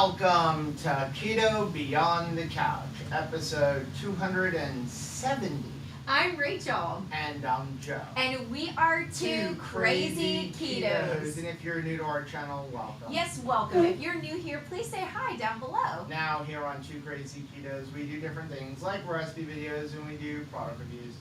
Welcome to Keto Beyond the Couch, episode 270. I'm Rachel. And I'm Joe. And we are two crazy ketos. And if you're new to our channel, welcome. Yes, welcome. If you're new here, please say hi down below. Now, here on Two Crazy Ketos, we do different things like recipe videos and we do product reviews.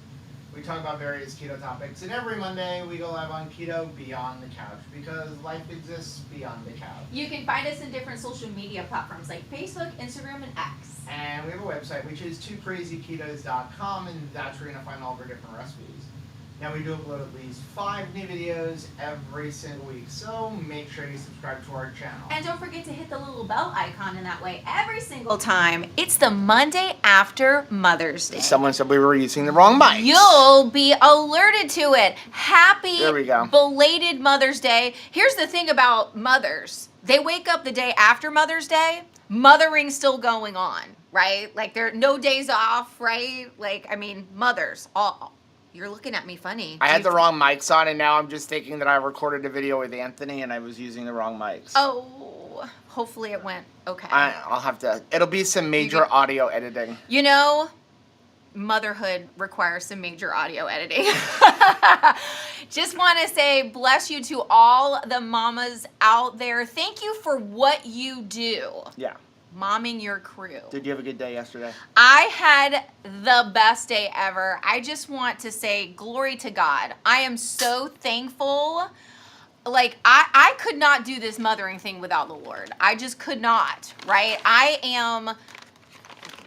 We talk about various keto topics, and every Monday we go live on Keto Beyond the Couch because life exists beyond the couch. You can find us in different social media platforms like Facebook, Instagram, and X. And we have a website, which is twocrazyketos.com, and that's where you're going to find all of our different recipes. Now, we do upload at least 5 new videos every single week, so make sure you subscribe to our channel. And don't forget to hit the little bell icon, in that way every single time. It's the Monday after Mother's Day. Someone said we were using the wrong mic. You'll be alerted to it. Happy There we go. belated Mother's Day. Here's the thing about mothers. They wake up the day after Mother's Day, mothering's still going on, right? Like, there are no days off, right? Like, I mean, mothers, all. You're looking at me funny. I had the wrong mics on, and now I'm just thinking that I recorded a video with Anthony, and I was using the wrong mics. Oh, hopefully it went okay. I'll have to. It'll be some major audio editing. You know, motherhood requires some major audio editing. Just want to say bless you to all the mamas out there. Thank you for what you do. Yeah. Momming your crew. Did you have a good day yesterday? I had the best day ever. I just want to say glory to God. I am so thankful. Like, I could not do this mothering thing without the Lord. I just could not, right? I am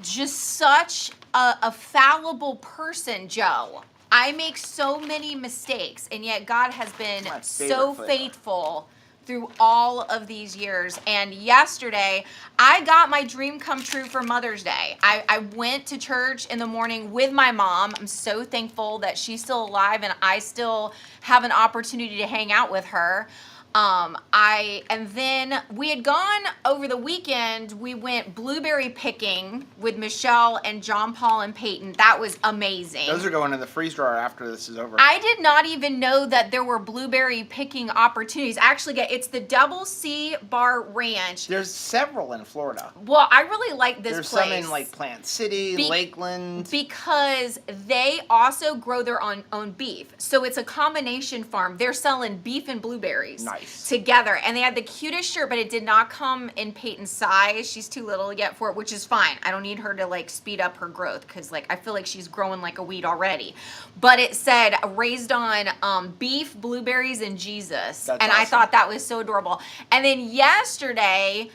just such a fallible person, Joe. I make so many mistakes, and yet God has been so faithful through all of these years. And yesterday, I got my dream come true for Mother's Day. I went to church in the morning with my mom. I'm so thankful that she's still alive and I still have an opportunity to hang out with her. And then we had gone over the weekend, we went blueberry picking with Michelle and John Paul and Peyton. That was amazing. Those are going in the freeze drawer after this is over. I did not even know that there were blueberry picking opportunities. Actually, it's the Double C Bar Ranch. There's several in Florida. Well, I really like this There's place. some in like Plant City, Lakeland. Because they also grow their own beef. So it's a combination farm. They're selling beef and blueberries. Nice. Together. And they had the cutest shirt, but it did not come in Peyton's size. She's too little yet for it, which is fine. I don't need her to like speed up her growth because like I feel like she's growing like a weed already. But it said raised on beef, blueberries, and Jesus. That's and awesome. I thought that was so adorable. And then yesterday,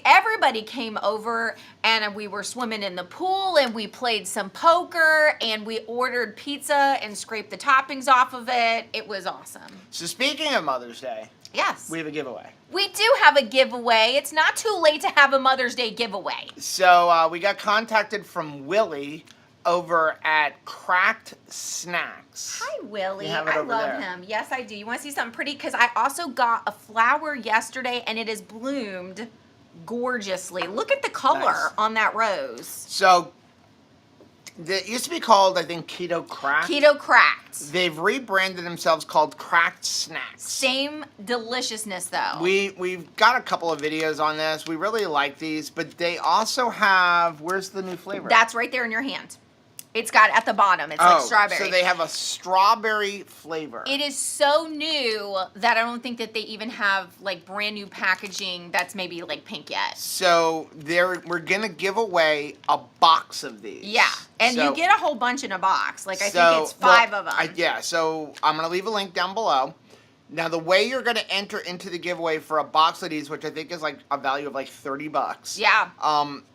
everybody came over and we were swimming in the pool and we played some poker and we ordered pizza and scraped the toppings off of it. It was awesome. So speaking of Mother's Day, Yes. we have a giveaway. We do have a giveaway. It's not too late to have a Mother's Day giveaway. So we got contacted from Willie over at Cracked Snacks. Hi, Willie. You have it I over love there. him. Yes, I do. You want to see something pretty? Because I also got a flower yesterday and it has bloomed gorgeously. Look at the color Nice. on that rose. So it used to be called, I think, Keto Cracked. Keto Cracked. They've rebranded themselves called Cracked Snacks. Same deliciousness, though. We've got a couple of videos on this. We really like these, but they also have, where's the new flavor? That's right there in your hand. It's got at the bottom. It's like strawberry. So they have a strawberry flavor. It is so new that I don't think that they even have like brand new packaging that's maybe like pink yet. So we're gonna give away a box of these. Yeah, and So- you get a whole bunch in a box. Like I think it's 5 of them. So I'm gonna leave a link down below. Now the way you're gonna enter into the giveaway for a box of these, which I think is like a value of like $30. Yeah.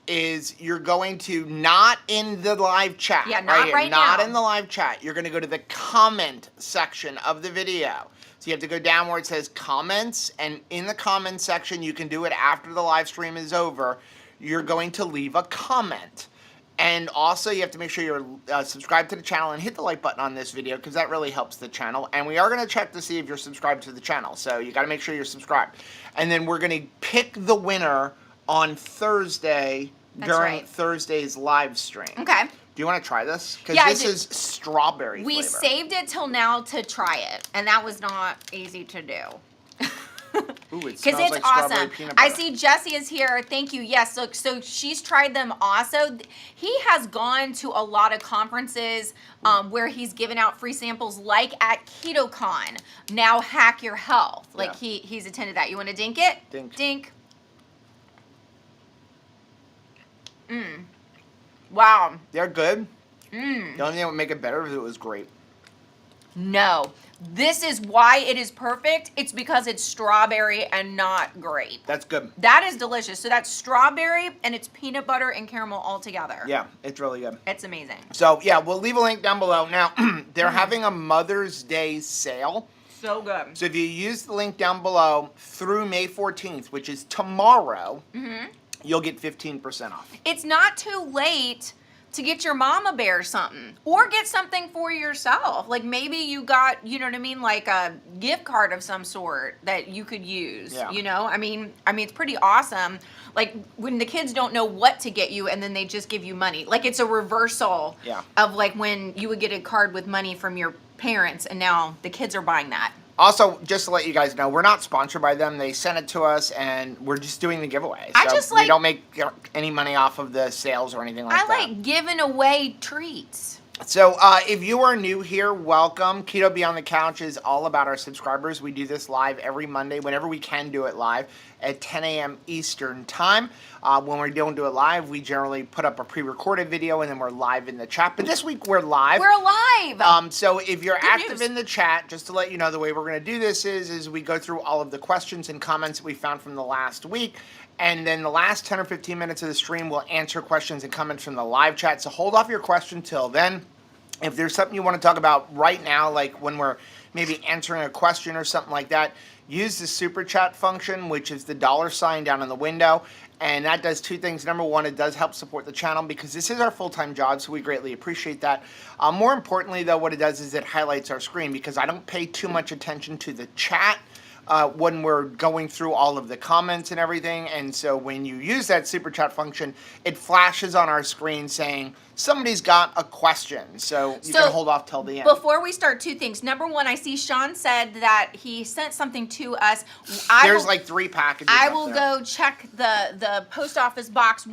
Is you're going to not in the live chat. Yeah, not here, right Not now. in the live chat. You're gonna go to the comment section of the video. So you have to go down where it says comments, and in the comment section, you can do it after the live stream is over. You're going to leave a comment. And also, you have to make sure you're subscribed to the channel and hit the like button on this video because that really helps the channel. And we are going to check to see if you're subscribed to the channel. So you got to make sure you're subscribed. And then we're going to pick the winner on Thursday during Thursday's live stream. Okay. Do you want to try this? Because Yeah, this is strawberry We flavor. saved it till now to try it, and that was not easy to do. Ooh, it Because smells it's like strawberry awesome. peanut I butter. see Jessie is here. Thank you. Yes, so she's tried them also. He has gone to a lot of conferences where he's given out free samples, like at KetoCon. Now Hack Your Health. Like he's attended that. You want to dink it? Dink. Dink. Wow. They're good. The only thing that would make it better is it was grape. No. This is why it is perfect. It's because it's strawberry and not grape. That's good. That is delicious. So that's strawberry and it's peanut butter and caramel all together. Yeah, it's really good. It's amazing. So, yeah, we'll leave a link down below. Now, they're having a Mother's Day sale. So good. So if you use the link down below through May 14th, which is tomorrow, you'll get 15% off. It's not too late to get your mama bear something or get something for yourself. Like maybe you got, you know what I mean, like a gift card of some sort that you could use, you know? I mean it's pretty awesome. Like when the kids don't know what to get you and then they just give you money. Like it's a reversal of like when you would get a card with money from your parents and now the kids are buying that. Also, just to let you guys know, we're not sponsored by them. They sent it to us, and we're just doing the giveaway. So we don't make any money off of the sales or anything like that. I like giving away treats. So if you are new here, welcome. Keto Beyond the Couch is all about our subscribers. We do this live every Monday, whenever we can do it live, at 10 a.m. Eastern Time. When we don't do it live, we generally put up a pre-recorded video, and then we're live in the chat. But this week, we're live. We're live! So if you're active in the chat, just to let you know, the way we're going to do this is we go through all of the questions and comments that we found from the last week. And then the last 10 or 15 minutes of the stream, we'll answer questions and comments from the live chat. So hold off your question till then. If there's something you want to talk about right now, like when we're maybe answering a question or something like that, use the super chat function, which is the $ down in the window. And that does two things. Number one, it does help support the channel because this is our full-time job, so we greatly appreciate that. More importantly, though, what it does is it highlights our screen because I don't pay too much attention to the chat when we're going through all of the comments and everything. And so when you use that super chat function, it flashes on our screen saying somebody's got a question. So you can hold off till the end. Before we start, two things. Number one, I see Sean said that he sent something to us. There's like 3 packages. I will go check the post office box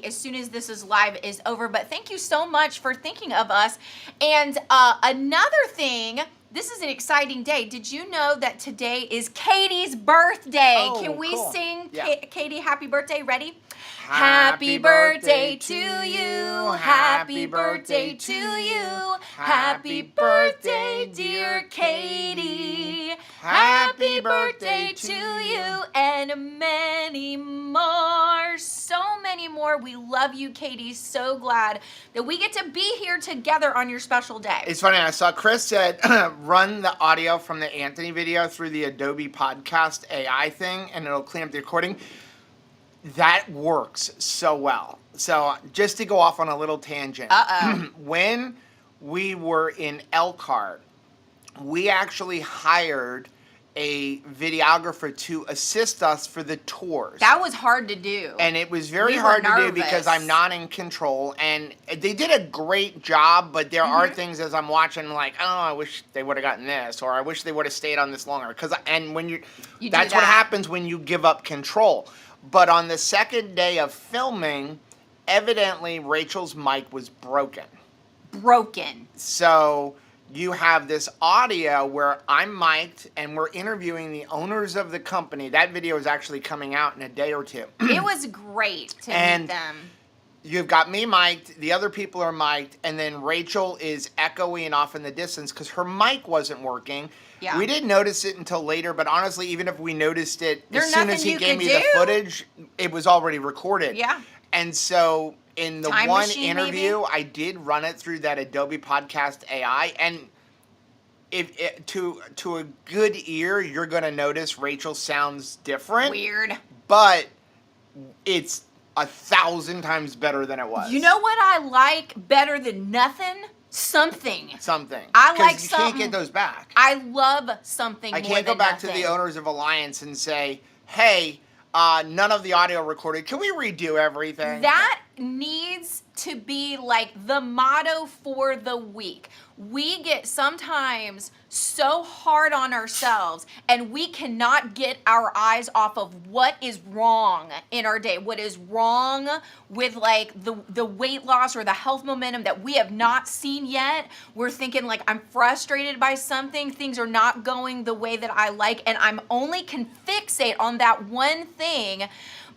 as soon as this is live is over. But thank you so much for thinking of us. And another thing, this is an exciting day. Did you know that today is Katie's birthday? Oh, can we cool. sing Yeah. Katie happy birthday? Ready? Happy birthday to you. Happy birthday to you. Happy birthday, dear Katie. Happy birthday to you and many more. So many more. We love you, Katie. So glad that we get to be here together on your special day. It's funny. I saw Chris said run the audio from the Anthony video through the Adobe Podcast AI thing, and it'll clean up the recording. That works so well. So just to go off on a little tangent, when we were in Elkhart, we actually hired a videographer to assist us for the tours. That was hard to do. And it was very hard to do because I'm not in control. And they did a great job, but there are things as I'm watching like, oh, I wish they would have gotten this, or I wish they would have stayed on this longer. And when that's what happens when you give up control. But on the second day of filming, evidently Rachel's mic was broken. So you have this audio where I'm mic'd and we're interviewing the owners of the company. That video is actually coming out in a day or two. It was great to meet them. You've got me mic'd, the other people are mic'd, and then Rachel is echoing off in the distance because her mic wasn't working. Yeah. We didn't notice it until later, but honestly, even if we noticed it, as soon as he gave me the footage, it was already recorded. Yeah. And so in the one interview, I did run it through that Adobe Podcast AI, and to a good ear, you're going to notice Rachel sounds different. Weird. But it's 1,000 times better than it was. You know what I like better than nothing? Something. I like something. You can't get those back. I love something. I can't go back to the owners of Alliance and say, hey, none of the audio recorded. Can we redo everything? That needs to be like the motto for the week. We get sometimes so hard on ourselves, and we cannot get our eyes off of what is wrong in our day, what is wrong with like the weight loss or the health momentum that we have not seen yet. We're thinking like, I'm frustrated by something, things are not going the way that I like, and I'm only can fixate on that one thing,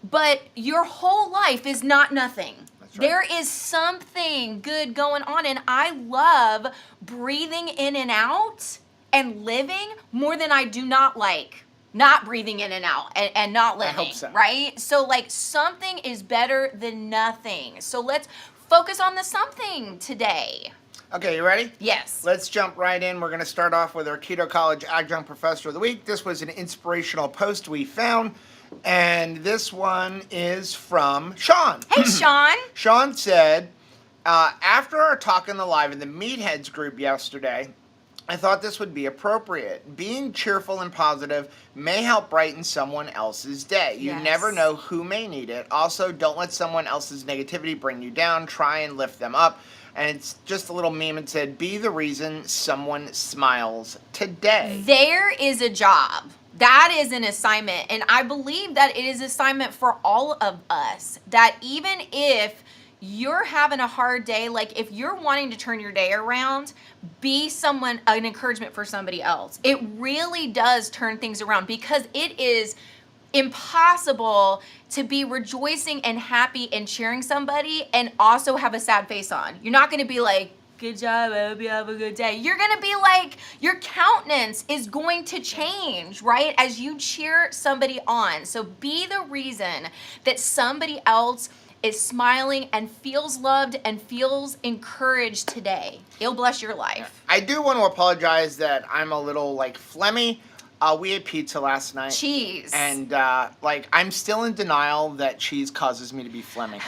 but your whole life is not nothing. Right. There is something good going on, and I love breathing in and out and living more than I do not like not breathing in and out and not living. I hope so. Right? So like something is better than nothing. So let's focus on the something today. Okay, you ready? Yes. Let's jump right in. We're going to start off with our Keto College Adjunct Professor of the Week. This was an inspirational post we found. And this one is from Sean. Hey, Sean. Sean said, after our talk in the live in the Meatheads group yesterday, I thought this would be appropriate. Being cheerful and positive may help brighten someone else's day. You Yes. never know who may need it. Also, don't let someone else's negativity bring you down. Try and lift them up. And it's just a little meme and said, be the reason someone smiles today. There is a job. That is an assignment. And I believe that it is an assignment for all of us. That even if you're having a hard day, like if you're wanting to turn your day around, be someone, an encouragement for somebody else. It really does turn things around, because it is impossible to be rejoicing and happy and cheering somebody and also have a sad face on. You're not going to be like, good job, I hope you have a good day. You're going to be like, your countenance is going to change, right? As you cheer somebody on. So be the reason that somebody else is smiling and feels loved and feels encouraged today. It'll bless your life. I do want to apologize that I'm a little like phlegmy. We ate pizza last night. Cheese. And like I'm still in denial that cheese causes me to be phlegmy.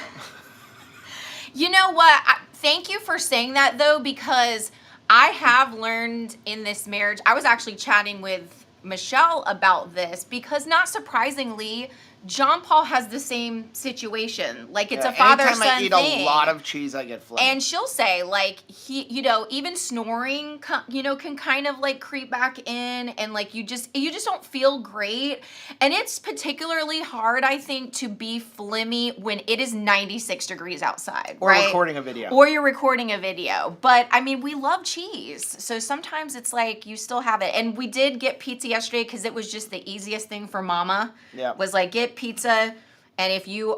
You know what? Thank you for saying that, though, because I have learned in this marriage. I was actually chatting with Michelle about this, because not surprisingly, John Paul has the same situation. Like, it's a father-son thing. Anytime I eat a lot of cheese, I get phlegmy. And she'll say, like, even snoring, can kind of like creep back in, and like you just don't feel great. And it's particularly hard, I think, to be phlegmy when it is 96 degrees outside, or right? recording a video. Or you're recording a video. But I mean, we love cheese, so sometimes it's like you still have it. And we did get pizza yesterday because it was just the easiest thing for Mama. Yeah. Was like, get pizza, and if you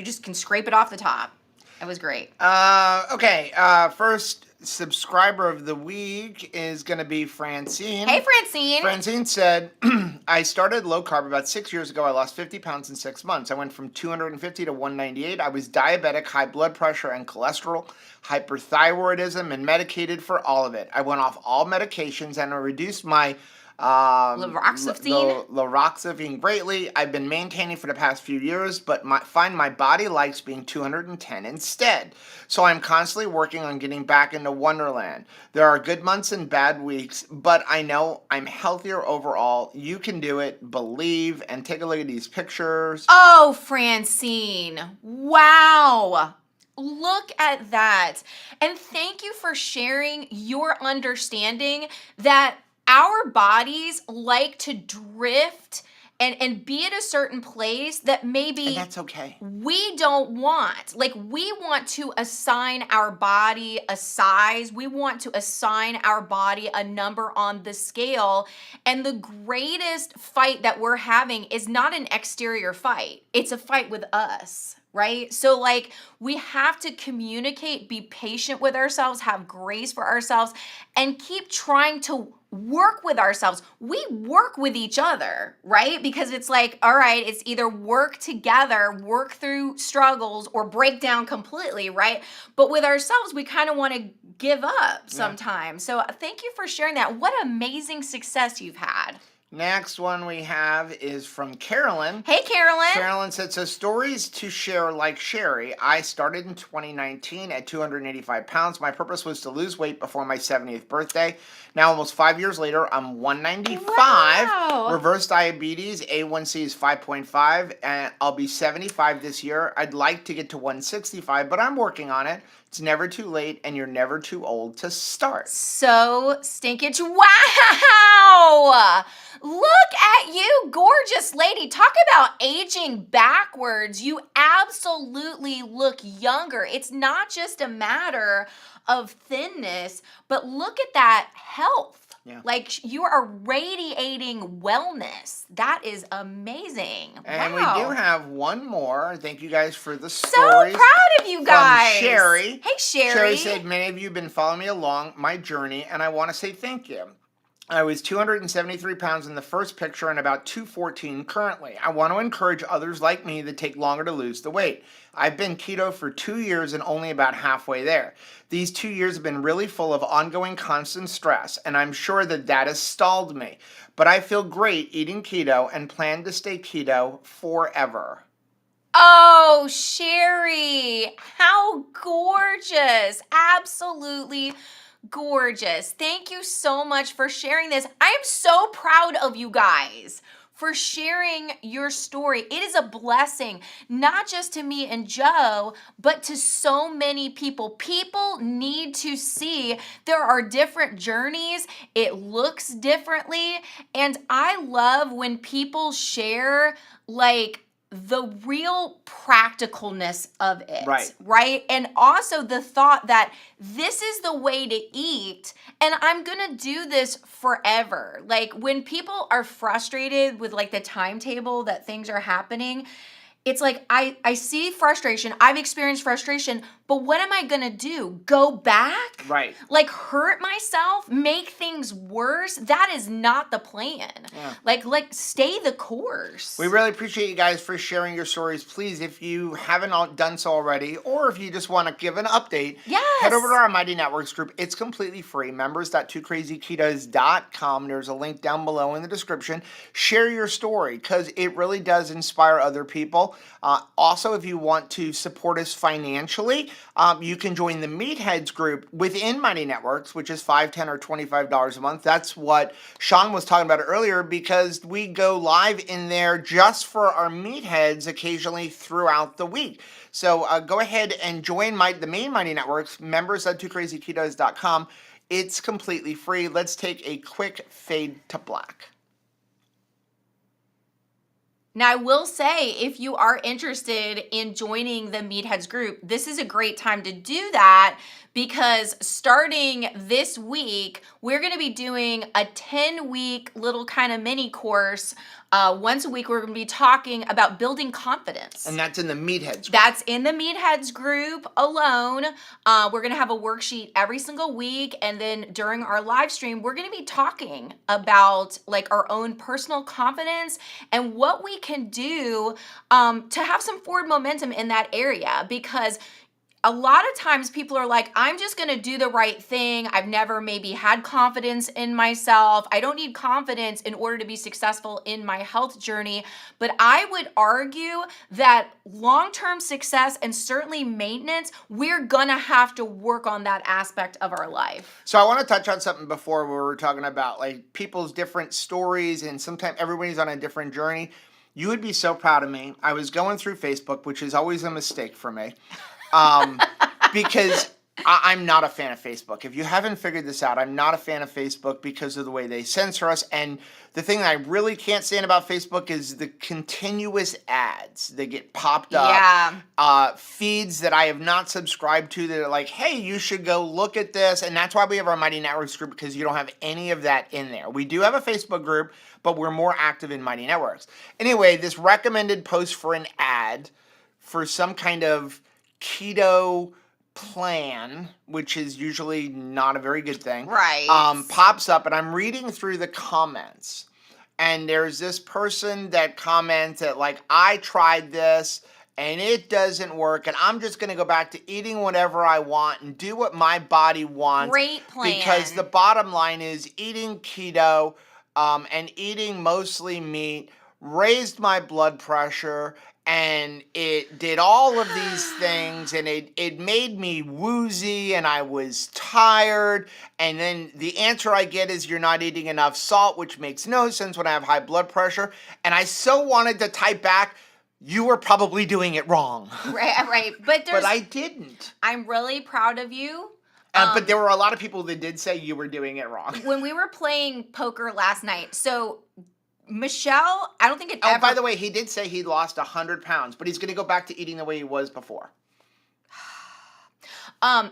just can scrape it off the top. It was great. Okay, first subscriber of the week is going to be Francine. Hey, Francine. Francine said, I started low carb about 6 years ago. I lost 50 pounds in 6 months. I went from 250 to 198. I was diabetic, high blood pressure and cholesterol, hyperthyroidism, and medicated for all of it. I went off all medications and I reduced my Laroxifene greatly. I've been maintaining for the past few years, but find my body likes being 210 instead. So I'm constantly working on getting back into Wonderland. There are good months and bad weeks, but I know I'm healthier overall. You can do it. Believe. And take a look at these pictures. Oh, Francine. Wow. Look at that. And thank you for sharing your understanding that our bodies like to drift and be at a certain place that maybe And that's okay. we don't want. Like, we want to assign our body a size. We want to assign our body a number on the scale. And the greatest fight that we're having is not an exterior fight. It's a fight with us. Right? So like, we have to communicate, be patient with ourselves, have grace for ourselves, and keep trying to work with ourselves. We work with each other, right? Because it's like, all right, it's either work together, work through struggles, or break down completely, right? But with ourselves, we kind of want to give up sometimes. So thank you for sharing that. What amazing success you've had. Next one we have is from Carolyn. Hey, Carolyn. Carolyn said, so stories to share like Sherry. I started in 2019 at 285 pounds. My purpose was to lose weight before my 70th birthday. Now, almost 5 years later, I'm 195. Wow. Reverse diabetes, A1C is 5.5, and I'll be 75 this year. I'd like to get to 165, but I'm working on it. It's never too late, and you're never too old to start. So stinkage. Wow! Look at you, gorgeous lady. Talk about aging backwards. You absolutely look younger. It's not just a matter of thinness, but look at that health. Yeah. Like you are radiating wellness. That is amazing. And wow. we do have one more. Thank you guys for the So stories. proud of you guys. From Sherry. Hey, Sherry. Sherry said, many of you have been following me along my journey, and I want to say thank you. I was 273 pounds in the first picture and about 214 currently. I want to encourage others like me that take longer to lose the weight. I've been keto for 2 years and only about halfway there. These 2 years have been really full of ongoing constant stress, and I'm sure that has stalled me. But I feel great eating keto and plan to stay keto forever. Oh, Sherry, how gorgeous. Absolutely gorgeous. Thank you so much for sharing this. I am so proud of you guys for sharing your story. It is a blessing, not just to me and Joe, but to so many people. People need to see there are different journeys. It looks differently. And I love when people share like the real practicalness of it, right? And also the thought that this is the way to eat and I'm gonna do this forever. Like when people are frustrated with like the timetable that things are happening, it's like I see frustration. I've experienced frustration, but what am I gonna do? Go back? Right. Like hurt myself? Make things worse? That is not the plan. Yeah. Like stay the course. We really appreciate you guys for sharing your stories. Please, if you haven't done so already, or if you just want to give an update, head over to our Mighty Networks group. It's completely free. Members.twocrazyketos.com. There's a link down below in the description. Share your story because it really does inspire other people. Also, if you want to support us financially, you can join the Meatheads group within Mighty Networks, which is $5, $10, or $25 a month. That's what Sean was talking about earlier because we go live in there just for our Meatheads occasionally throughout the week. So go ahead and join the main Mighty Networks, members.twocrazyketos.com. It's completely free. Let's take a quick fade to black. Now, I will say, if you are interested in joining the Meatheads group, this is a great time to do that because starting this week, we're going to be doing a 10-week little kind of mini course. Once a week, we're going to be talking about building confidence. And that's in the Meatheads group. That's in the Meatheads group alone. We're going to have a worksheet every single week. And then during our live stream, we're going to be talking about like our own personal confidence and what we can do to have some forward momentum in that area. Because a lot of times people are like, I'm just going to do the right thing. I've never maybe had confidence in myself. I don't need confidence in order to be successful in my health journey. But I would argue that long-term success and certainly maintenance, we're going to have to work on that aspect of our life. So I want to touch on something before where we were talking about like people's different stories and sometimes everybody's on a different journey. You would be so proud of me. I was going through Facebook, which is always a mistake for me. Because I'm not a fan of Facebook. If you haven't figured this out, I'm not a fan of Facebook because of the way they censor us. And the thing that I really can't stand about Facebook is the continuous ads that get popped up. Yeah. Feeds that I have not subscribed to that are like, hey, you should go look at this. And that's why we have our Mighty Networks group because you don't have any of that in there. We do have a Facebook group, but we're more active in Mighty Networks. Anyway, this recommended post for an ad for some kind of keto plan, which is usually not a very good thing, right? Pops up, and I'm reading through the comments, and there's this person that comments that like, I tried this and it doesn't work, and I'm just going to go back to eating whatever I want and do what my body wants. Great plan. Because the bottom line is eating keto and eating mostly meat raised my blood pressure, and it did all of these things, and it made me woozy, and I was tired. And then the answer I get is you're not eating enough salt, which makes no sense when I have high blood pressure. And I so wanted to type back, you were probably doing it wrong. Right. But I didn't. I'm really proud of you. But there were a lot of people that did say you were doing it wrong. When we were playing poker last night, so Michelle, I don't think it ever... by the way, he did say he lost 100 pounds, but he's going to go back to eating the way he was before.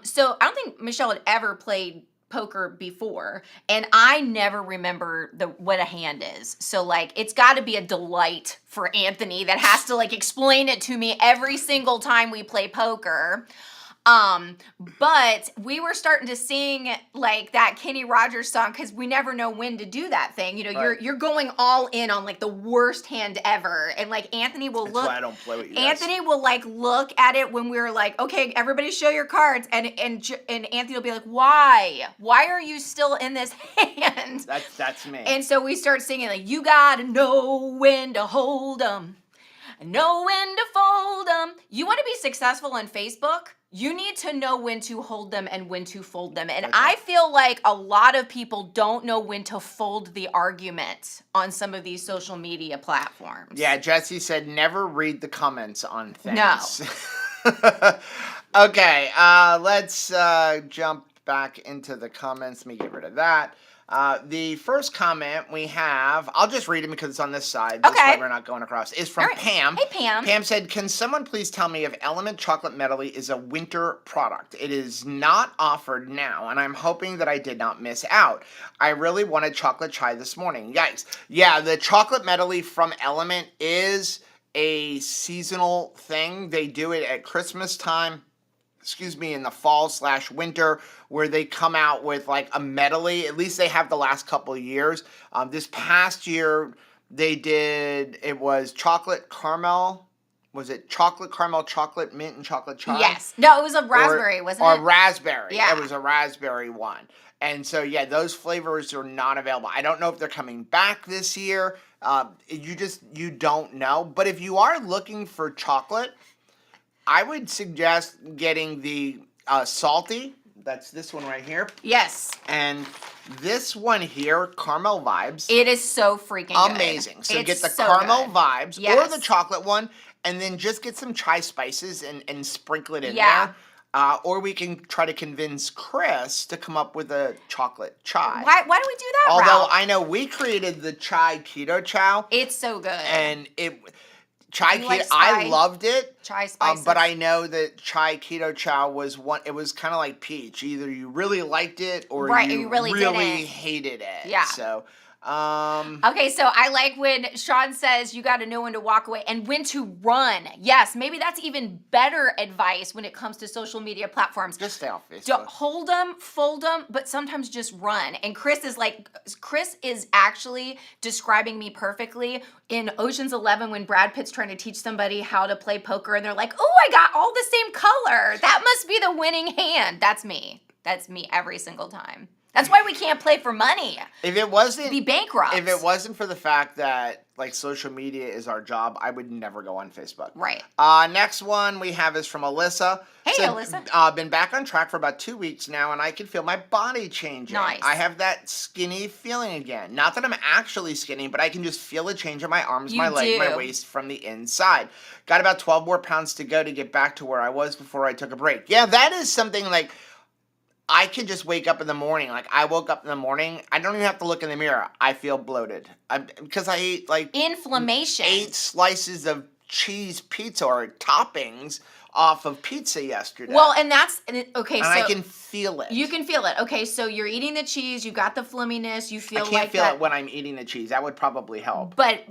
So I don't think Michelle had ever played poker before, and I never remember what a hand is. So like, it's got to be a delight for Anthony that has to like explain it to me every single time we play poker. But we were starting to sing like that Kenny Rogers song because we never know when to do that thing. You know, right. you're going all in on like the worst hand ever, and like Anthony will That's look. why I don't play with you guys. Anthony will like look at it when we're like, okay, everybody show your cards, and Anthony will be like, why are you still in this hand? That's me. And so we start singing like, you gotta know when to hold 'em, know when to fold 'em. You want to be successful on Facebook? You need to know when to hold them and when to fold them. And I feel like a lot of people don't know when to fold the argument on some of these social media platforms. Yeah, Jesse said never read the comments on things. No. Okay, let's jump back into the comments. Let me get rid of that. The first comment we have, I'll just read it because it's on this side. This way we're not going across. Is from Pam. Hey, Pam. Pam said, can someone please tell me if Element Chocolate Medley is a winter product? It is not offered now, and I'm hoping that I did not miss out. I really wanted chocolate chai this morning. Yikes. Yeah, the chocolate medley from Element is a seasonal thing. They do it at Christmas time. In the fall/winter, where they come out with like a medley. At least they have the last couple of years. This past year, they did, it was chocolate caramel. Was it chocolate caramel, chocolate mint, and chocolate chai? Yes. No, it was a raspberry, wasn't it? Or raspberry. Yeah. It was a raspberry one. And so, yeah, those flavors are not available. I don't know if they're coming back this year. You don't know. But if you are looking for chocolate, I would suggest getting the salty. That's this one right here. Yes. And this one here, caramel vibes. It is so freaking good. Amazing. So it's get the so caramel good. vibes Yes. or the chocolate one, and then just get some chai spices and sprinkle it in Yeah. there. Or we can try to convince Chris to come up with a chocolate chai. Why don't we do that, Although Ralph? I know we created the chai Keto Chow. It's so good. And chai You keto, like I loved it. Chai spices. But I know that chai Keto Chow was one. It was kind of like peach. Either you really liked it or you really didn't. hated it. Yeah. So. Okay, so I like when Sean says you got to know when to walk away and when to run. Yes, maybe that's even better advice when it comes to social media platforms. Just stay off Facebook. Don't hold them, fold them, but sometimes just run. And Chris is actually describing me perfectly in Ocean's 11 when Brad Pitt's trying to teach somebody how to play poker and they're like, oh, I got all the same color. That must be the winning hand. That's me. That's me every single time. That's why we can't play for money. If it wasn't be bankrupt. If it wasn't for the fact that like social media is our job, I would never go on Facebook. Right. Next one we have is from Alyssa. Hey, Alyssa. Been back on track for about 2 weeks now, and I can feel my body changing. Nice. I have that skinny feeling again. Not that I'm actually skinny, but I can just feel a change in my arms, my leg, my waist from the inside. Got about 12 more pounds to go to get back to where I was before I took a break. Yeah, that is something like I could just wake up in the morning. Like, I woke up in the morning. I don't even have to look in the mirror. I feel bloated. Because I ate, like... inflammation. 8 slices of cheese pizza or toppings off of pizza yesterday. Well, and that's... Okay, and so... I can feel it. You can feel it. Okay, so you're eating the cheese. You got the flimminess. You feel like I can't feel it when I'm eating the cheese. That would probably help. But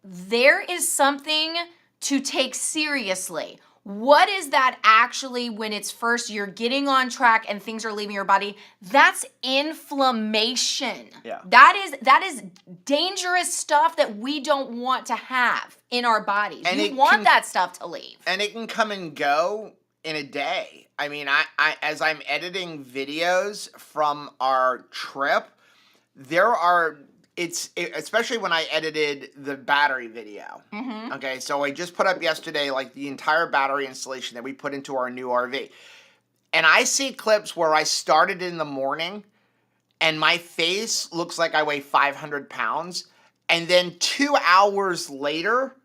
there is something to take seriously. What is that actually when it's first you're getting on track and things are leaving your body? That's inflammation. Yeah. That is dangerous stuff that we don't want to have in our bodies. And you want that stuff to leave. And it can come and go in a day. I mean, I as I'm editing videos from our trip, there are especially when I edited the battery video. Mm-hmm. Okay, so I just put up yesterday like the entire battery installation that we put into our new RV. And I see clips where I started in the morning and my face looks like I weigh 500 pounds. And then 2 hours later,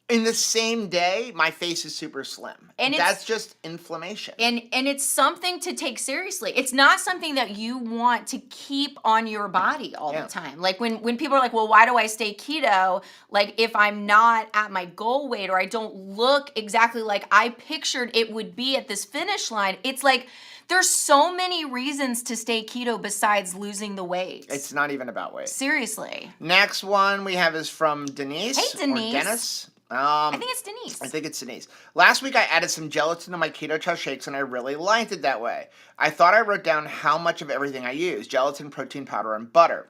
in the same day, my face is super slim. And that's just inflammation. And it's something to take seriously. It's not something that you want to keep on your body all the time. Like when people are like, well, why do I stay keto? Like if I'm not at my goal weight or I don't look exactly like I pictured it would be at this finish line, it's like there's so many reasons to stay keto besides losing the weight. It's not even about weight. Seriously. Next one we have is from Denise. Hey, Denise. Or Dennis. I think it's Denise. I think it's Denise. Last week I added some gelatin to my Keto Chow shakes and I really liked it that way. I thought I wrote down how much of everything I use: gelatin, protein powder, and butter.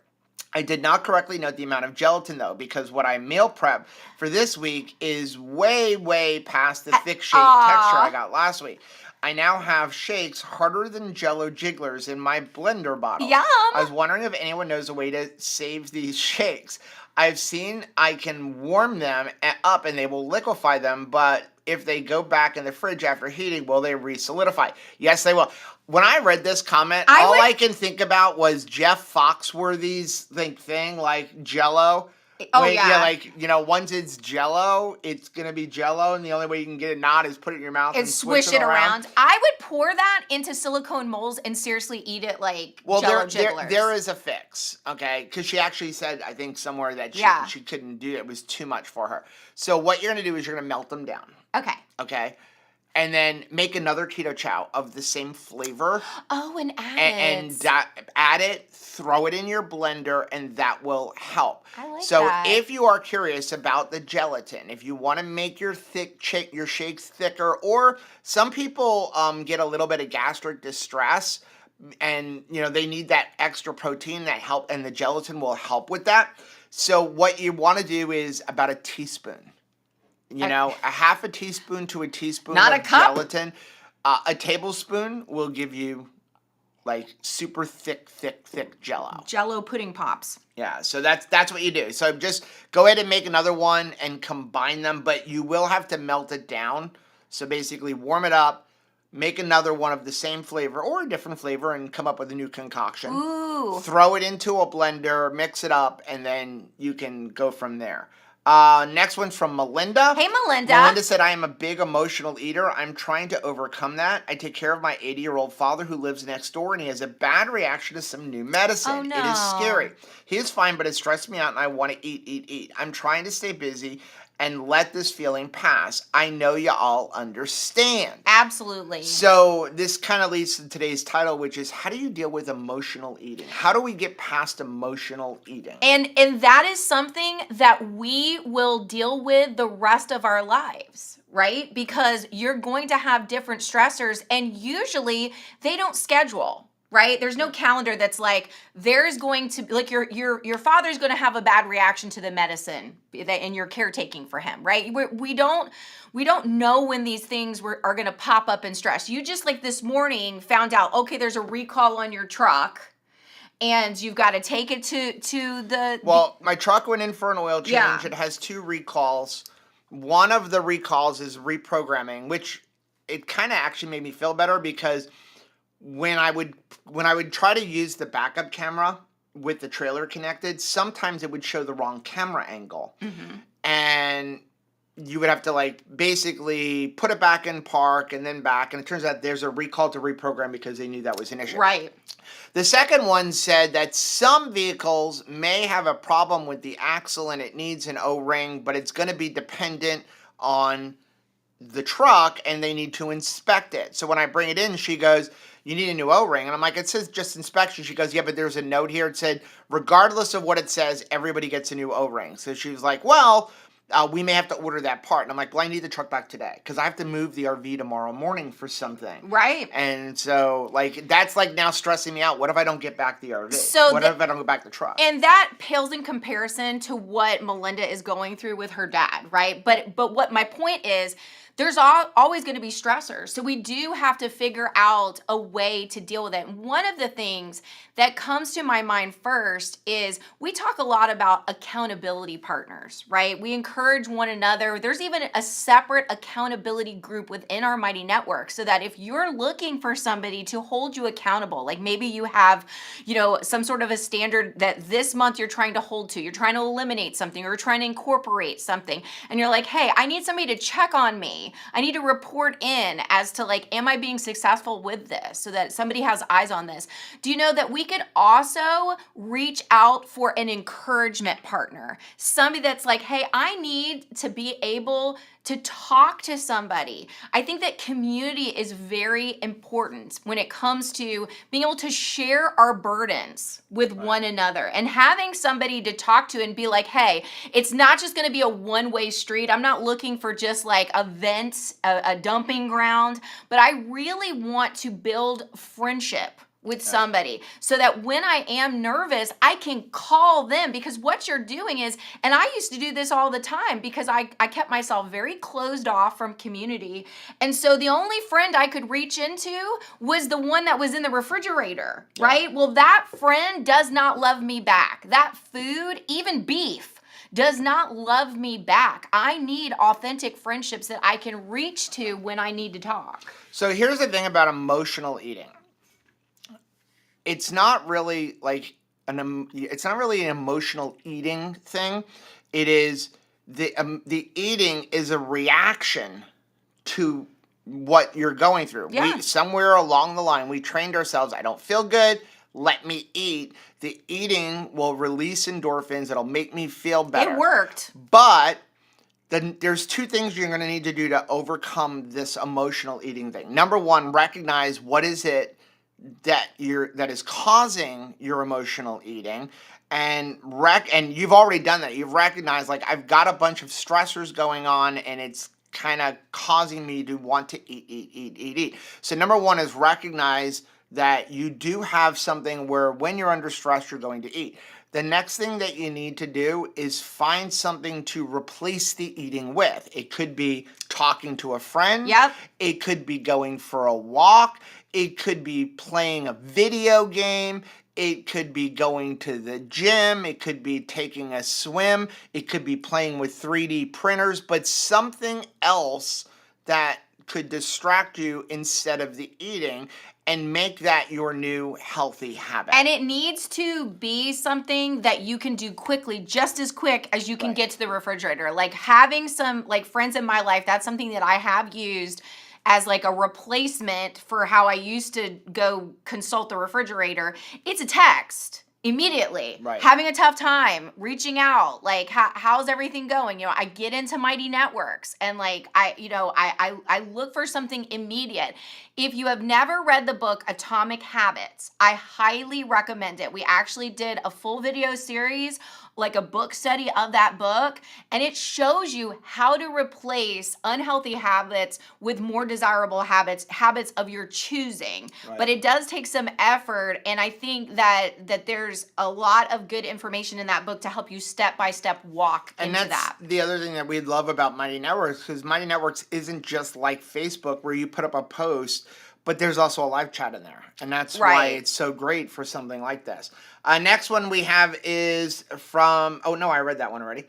I did not correctly note the amount of gelatin though, because what I meal prep for this week is way past the thick shake texture I got last week. I now have shakes harder than Jell-O jigglers in my blender bottle. Yum! I was wondering if anyone knows a way to save these shakes. I've seen I can warm them up and they will liquefy them, but if they go back in the fridge after heating, will they re-solidify? Yes, they will. When I read this comment, I can think about was Jeff Foxworthy's thing like Jell-O. Oh, like, once it's Jell-O, it's going to be Jell-O, and the only way you can get it not is put it in your mouth and swish it around. I would pour that into silicone molds and seriously eat it like Jell-O jigglers. There is a fix, okay? Because she actually said, I think somewhere that she couldn't do it. It was too much for her. So what you're going to do is you're going to melt them down. Okay? And then make another Keto Chow of the same flavor. Oh, and add it, throw it in your blender, and that will help. I like so that. If you are curious about the gelatin, if you want to make your shakes thicker, or some people get a little bit of gastric distress, and they need that extra protein that help, and the gelatin will help with that. So what you want to do is about a teaspoon. A half a teaspoon to a teaspoon Not of a cup? gelatin. A tablespoon will give you like super thick Jell-O. Jell-O pudding pops. Yeah, so that's what you do. So just go ahead and make another one and combine them, but you will have to melt it down. So basically warm it up, make another one of the same flavor or a different flavor and come up with a new concoction. Ooh. Throw it into a blender, mix it up, and then you can go from there. Next one's from Melinda. Hey, Melinda. Melinda said, I am a big emotional eater. I'm trying to overcome that. I take care of my 80-year-old father who lives next door, and he has a bad reaction to some new medicine. Oh, no. It is scary. He is fine, but it stressed me out, and I want to eat. I'm trying to stay busy and let this feeling pass. I know you all understand. Absolutely. So this kind of leads to today's title, which is how do you deal with emotional eating? How do we get past emotional eating? And that is something that we will deal with the rest of our lives, right? Because you're going to have different stressors, and usually they don't schedule. Right? There's no calendar that's like, there's going to, like your father's going to have a bad reaction to the medicine and you're caretaking for him, right? We don't know when these things are going to pop up in stress. You just like this morning found out, okay, there's a recall on your truck and you've got to take it to the... Well, my truck went in for an oil change. Yeah. It has 2 recalls. One of the recalls is reprogramming, which it kind of actually made me feel better because when I would try to use the backup camera with the trailer connected, sometimes it would show the wrong camera angle. Mm-hmm. And you would have to like basically put it back in park and then back. And it turns out there's a recall to reprogram because they knew that was an issue. Right. The second one said that some vehicles may have a problem with the axle and it needs an O-ring, but it's going to be dependent on the truck and they need to inspect it. So when I bring it in, she goes, you need a new O-ring. And I'm like, it says just inspection. She goes, yeah, but there's a note here. It said, regardless of what it says, everybody gets a new O-ring. So she was like, well, we may have to order that part. And I'm like, well, I need the truck back today because I have to move the RV tomorrow morning for something. Right. And so, like, that's like now stressing me out. What if I don't get back the RV? So what if I don't get back the truck? And that pales in comparison to what Melinda is going through with her dad, right? But what my point is, there's always going to be stressors. So we do have to figure out a way to deal with it. And one of the things that comes to my mind first is we talk a lot about accountability partners, right? We encourage one another. There's even a separate accountability group within our Mighty Network, so that if you're looking for somebody to hold you accountable, like maybe you have, some sort of a standard that this month you're trying to hold to, you're trying to eliminate something, or you're trying to incorporate something, and you're like, hey, I need somebody to check on me. I need to report in as to like, am I being successful with this, so that somebody has eyes on this. Do you know that we could also reach out for an encouragement partner? Somebody that's like, hey, I need to be able to talk to somebody. I think that community is very important when it comes to being able to share our burdens with one another, and having somebody to talk to and be like, hey, it's not just going to be a one-way street. I'm not looking for just like a vent, a dumping ground, but I really want to build friendship with somebody, so that when I am nervous, I can call them. Because what you're doing is, and I used to do this all the time because I kept myself very closed off from community. And so the only friend I could reach into was the one that was in the refrigerator, right? Well, that friend does not love me back. That food, even beef, does not love me back. I need authentic friendships that I can reach to when I need to talk. So here's the thing about emotional eating. It's not really like it's not really an emotional eating thing. It is the eating is a reaction to what you're going through. Yeah. Somewhere along the line, we trained ourselves. I don't feel good. Let me eat. The eating will release endorphins. It'll make me feel better. It worked. But then there's two things you're going to need to do to overcome this emotional eating thing. Number one, recognize what is it that is causing your emotional eating, and you've already done that. You've recognized, like, I've got a bunch of stressors going on, and it's kind of causing me to want to eat. So number one is recognize that you do have something where when you're under stress, you're going to eat. The next thing that you need to do is find something to replace the eating with. It could be talking to a friend. Yep. It could be going for a walk. It could be playing a video game. It could be going to the gym. It could be taking a swim. It could be playing with 3D printers, but something else that could distract you instead of the eating, and make that your new healthy habit. And it needs to be something that you can do quickly, just as quick as you can get to the refrigerator. Like having some like friends in my life, that's something that I have used as like a replacement for how I used to go consult the refrigerator. It's a text. Immediately, having a tough time, reaching out, like how's everything going? I get into Mighty Networks, and like I look for something immediate. If you have never read the book Atomic Habits, I highly recommend it. We actually did a full video series, like a book study of that book, and it shows you how to replace unhealthy habits with more desirable habits of your choosing. But it does take some effort, and I think that there's a lot of good information in that book to help you step by step walk into that. And that's the other thing that we love about Mighty Networks, because Mighty Networks isn't just like Facebook where you put up a post, but there's also a live chat in there. And that's why it's so great for something like this. Next one we have is from, I read that one already.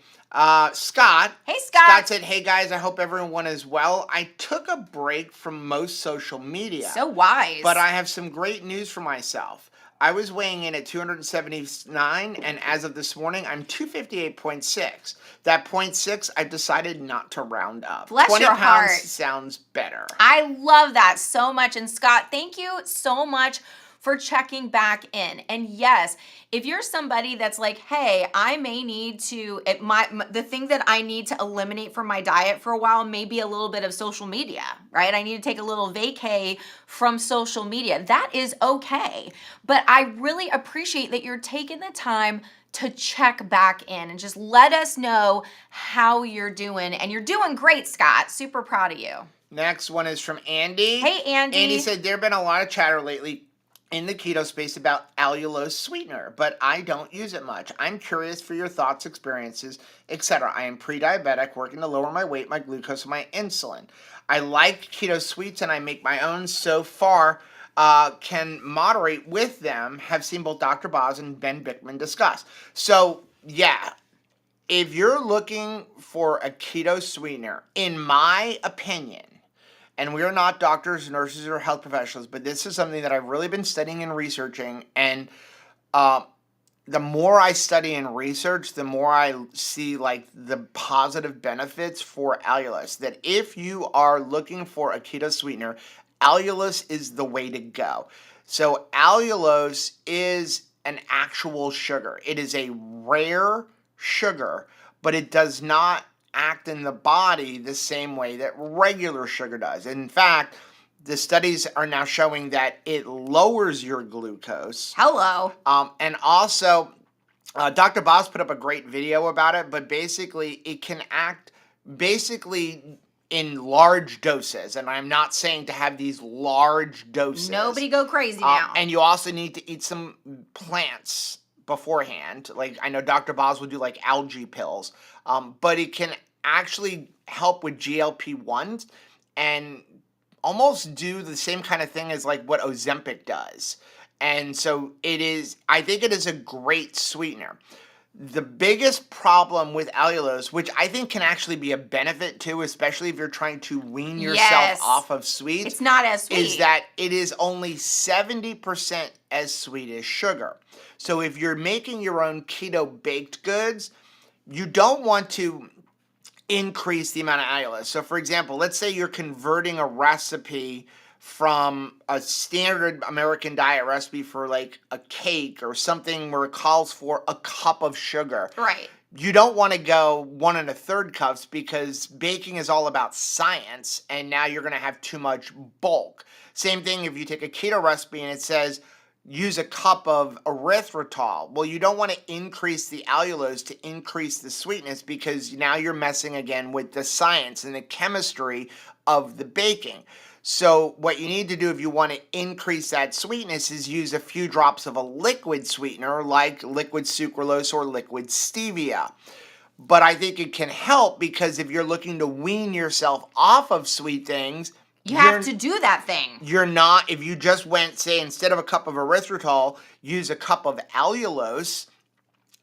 Scott. Hey, Scott. Scott said, hey, guys, I hope everyone is well. I took a break from most social media. So wise. But I have some great news for myself. I was weighing in at 279, and as of this morning, I'm 258.6. That 0.6, I've decided not to round up. Bless 20 your pounds heart. Sounds better. I love that so much. And Scott, thank you so much for checking back in. And yes, if you're somebody that's like, hey, I may need to, the thing that I need to eliminate from my diet for a while may be a little bit of social media, right? I need to take a little vacay from social media. That is okay. But I really appreciate that you're taking the time to check back in and just let us know how you're doing. And you're doing great, Scott. Super proud of you. Next one is from Andy. Hey, Andy. Andy said, there have been a lot of chatter lately in the keto space about allulose sweetener, but I don't use it much. I'm curious for your thoughts, experiences, etc. I am pre-diabetic, working to lower my weight, my glucose, and my insulin. I like keto sweets and I make my own so far. Can moderate with them. Have seen both Dr. Boz and Ben Bickman discuss. So yeah, if you're looking for a keto sweetener, in my opinion, and we are not doctors, nurses, or health professionals, but this is something that I've really been studying and researching. And uh, the more I study and research, the more I see like the positive benefits for allulose. That if you are looking for a keto sweetener, allulose is the way to go. So allulose is an actual sugar. It is a rare sugar, but it does not act in the body the same way that regular sugar does. In fact, the studies are now showing that it lowers your glucose. Hello. And also, Dr. Boz put up a great video about it, but basically it can act basically in large doses. And I'm not saying to have these large doses. Nobody go crazy now. And you also need to eat some plants beforehand. Like I know Dr. Boz would do like algae pills, but it can actually help with GLP-1s and almost do the same kind of thing as like what Ozempic does. And so I think it is a great sweetener. The biggest problem with allulose, which I think can actually be a benefit too, especially if you're trying to wean yourself off of sweets. It's not as sweet. Is that it is only 70% as sweet as sugar. So if you're making your own keto baked goods, you don't want to increase the amount of allulose. So for example, let's say you're converting a recipe from a standard American diet recipe for like a cake or something where it calls for a cup of sugar. Right. You don't want to go 1 1/3 cups because baking is all about science and now you're going to have too much bulk. Same thing if you take a keto recipe and it says use a cup of erythritol. Well, you don't want to increase the allulose to increase the sweetness because now you're messing again with the science and the chemistry of the baking. So what you need to do if you want to increase that sweetness is use a few drops of a liquid sweetener like liquid sucralose or liquid stevia. But I think it can help because if you're looking to wean yourself off of sweet things, you have to do that thing. You're not, if you just went, say, instead of a cup of erythritol, use a cup of allulose,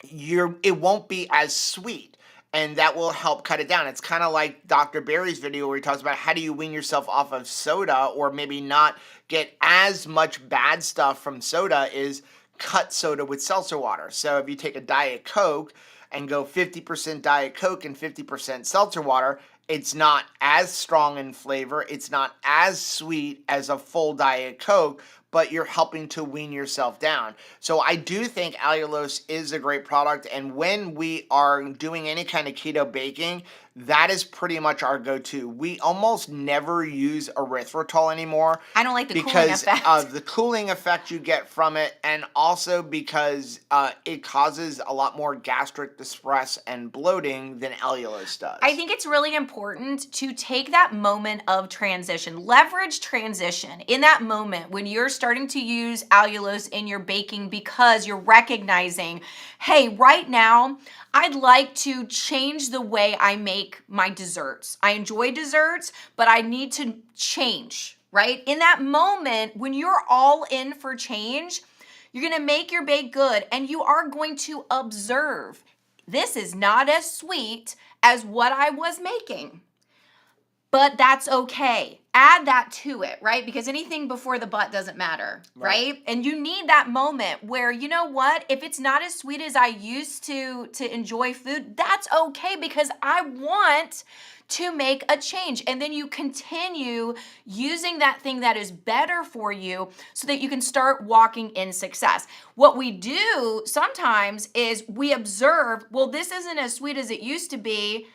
it won't be as sweet. And that will help cut it down. It's kind of like Dr. Barry's video where he talks about how do you wean yourself off of soda or maybe not get as much bad stuff from soda is cut soda with seltzer water. So if you take a Diet Coke and go 50% Diet Coke and 50% seltzer water, it's not as strong in flavor. It's not as sweet as a full Diet Coke, but you're helping to wean yourself down. So I do think allulose is a great product. And when we are doing any kind of keto baking, that is pretty much our go-to. We almost never use erythritol anymore. I don't like the cooling effect. Because of the cooling effect you get from it, and also because it causes a lot more gastric distress and bloating than allulose does. I think it's really important to take that moment of transition, leverage transition in that moment when you're starting to use allulose in your baking because you're recognizing, hey, right now, I'd like to change the way I make my desserts. I enjoy desserts, but I need to change, right? In that moment, when you're all in for change, you're gonna make your baked good and you are going to observe, this is not as sweet as what I was making. But that's okay. Add that to it, right? Because anything before the but doesn't matter, right? And you need that moment where, you know what? If it's not as sweet as I used to enjoy food, that's okay because I want to make a change. And then you continue using that thing that is better for you so that you can start walking in success. What we do sometimes is we observe, well, this isn't as sweet as it used to be.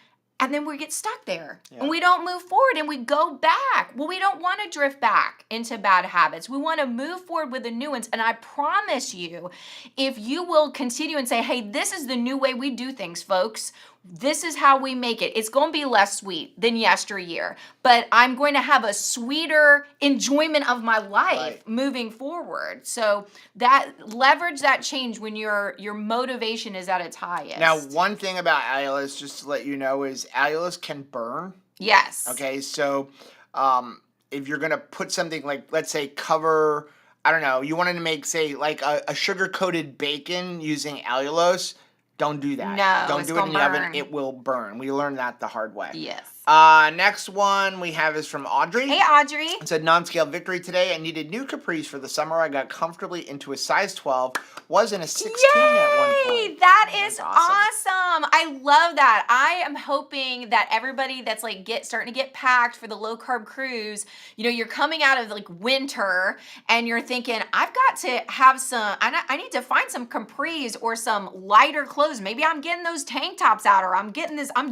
And then we get stuck there and we don't move forward and we go back. Well, we don't want to drift back into bad habits. We want to move forward with the new ones. And I promise you, if you will continue and say, hey, this is the new way we do things, folks. This is how we make it. It's going to be less sweet than yesteryear, but I'm going to have a sweeter enjoyment of my life moving forward. So that leverage that change when your motivation is at its highest. Now, one thing about allulose, just to let you know, is allulose can burn. Yes. Okay, so If you're gonna put something like, let's say, cover, I don't know, you wanted to make, say, like a sugar-coated bacon using allulose, don't do that. No, Don't it's do it in gonna the oven. burn. It will burn. We learned that the hard way. Yes. Next one we have is from Audrey. Hey, Audrey. It said, non-scale victory today. I needed new capris for the summer. I got comfortably into a size 12. Was in a 16 at one point. That That's is awesome. I love that. I am hoping that everybody that's like starting to get packed for the low carb cruise, you know, you're coming out of like winter and you're thinking, I've got to have I need to find some capris or some lighter clothes. Maybe I'm getting those tank tops out, or I'm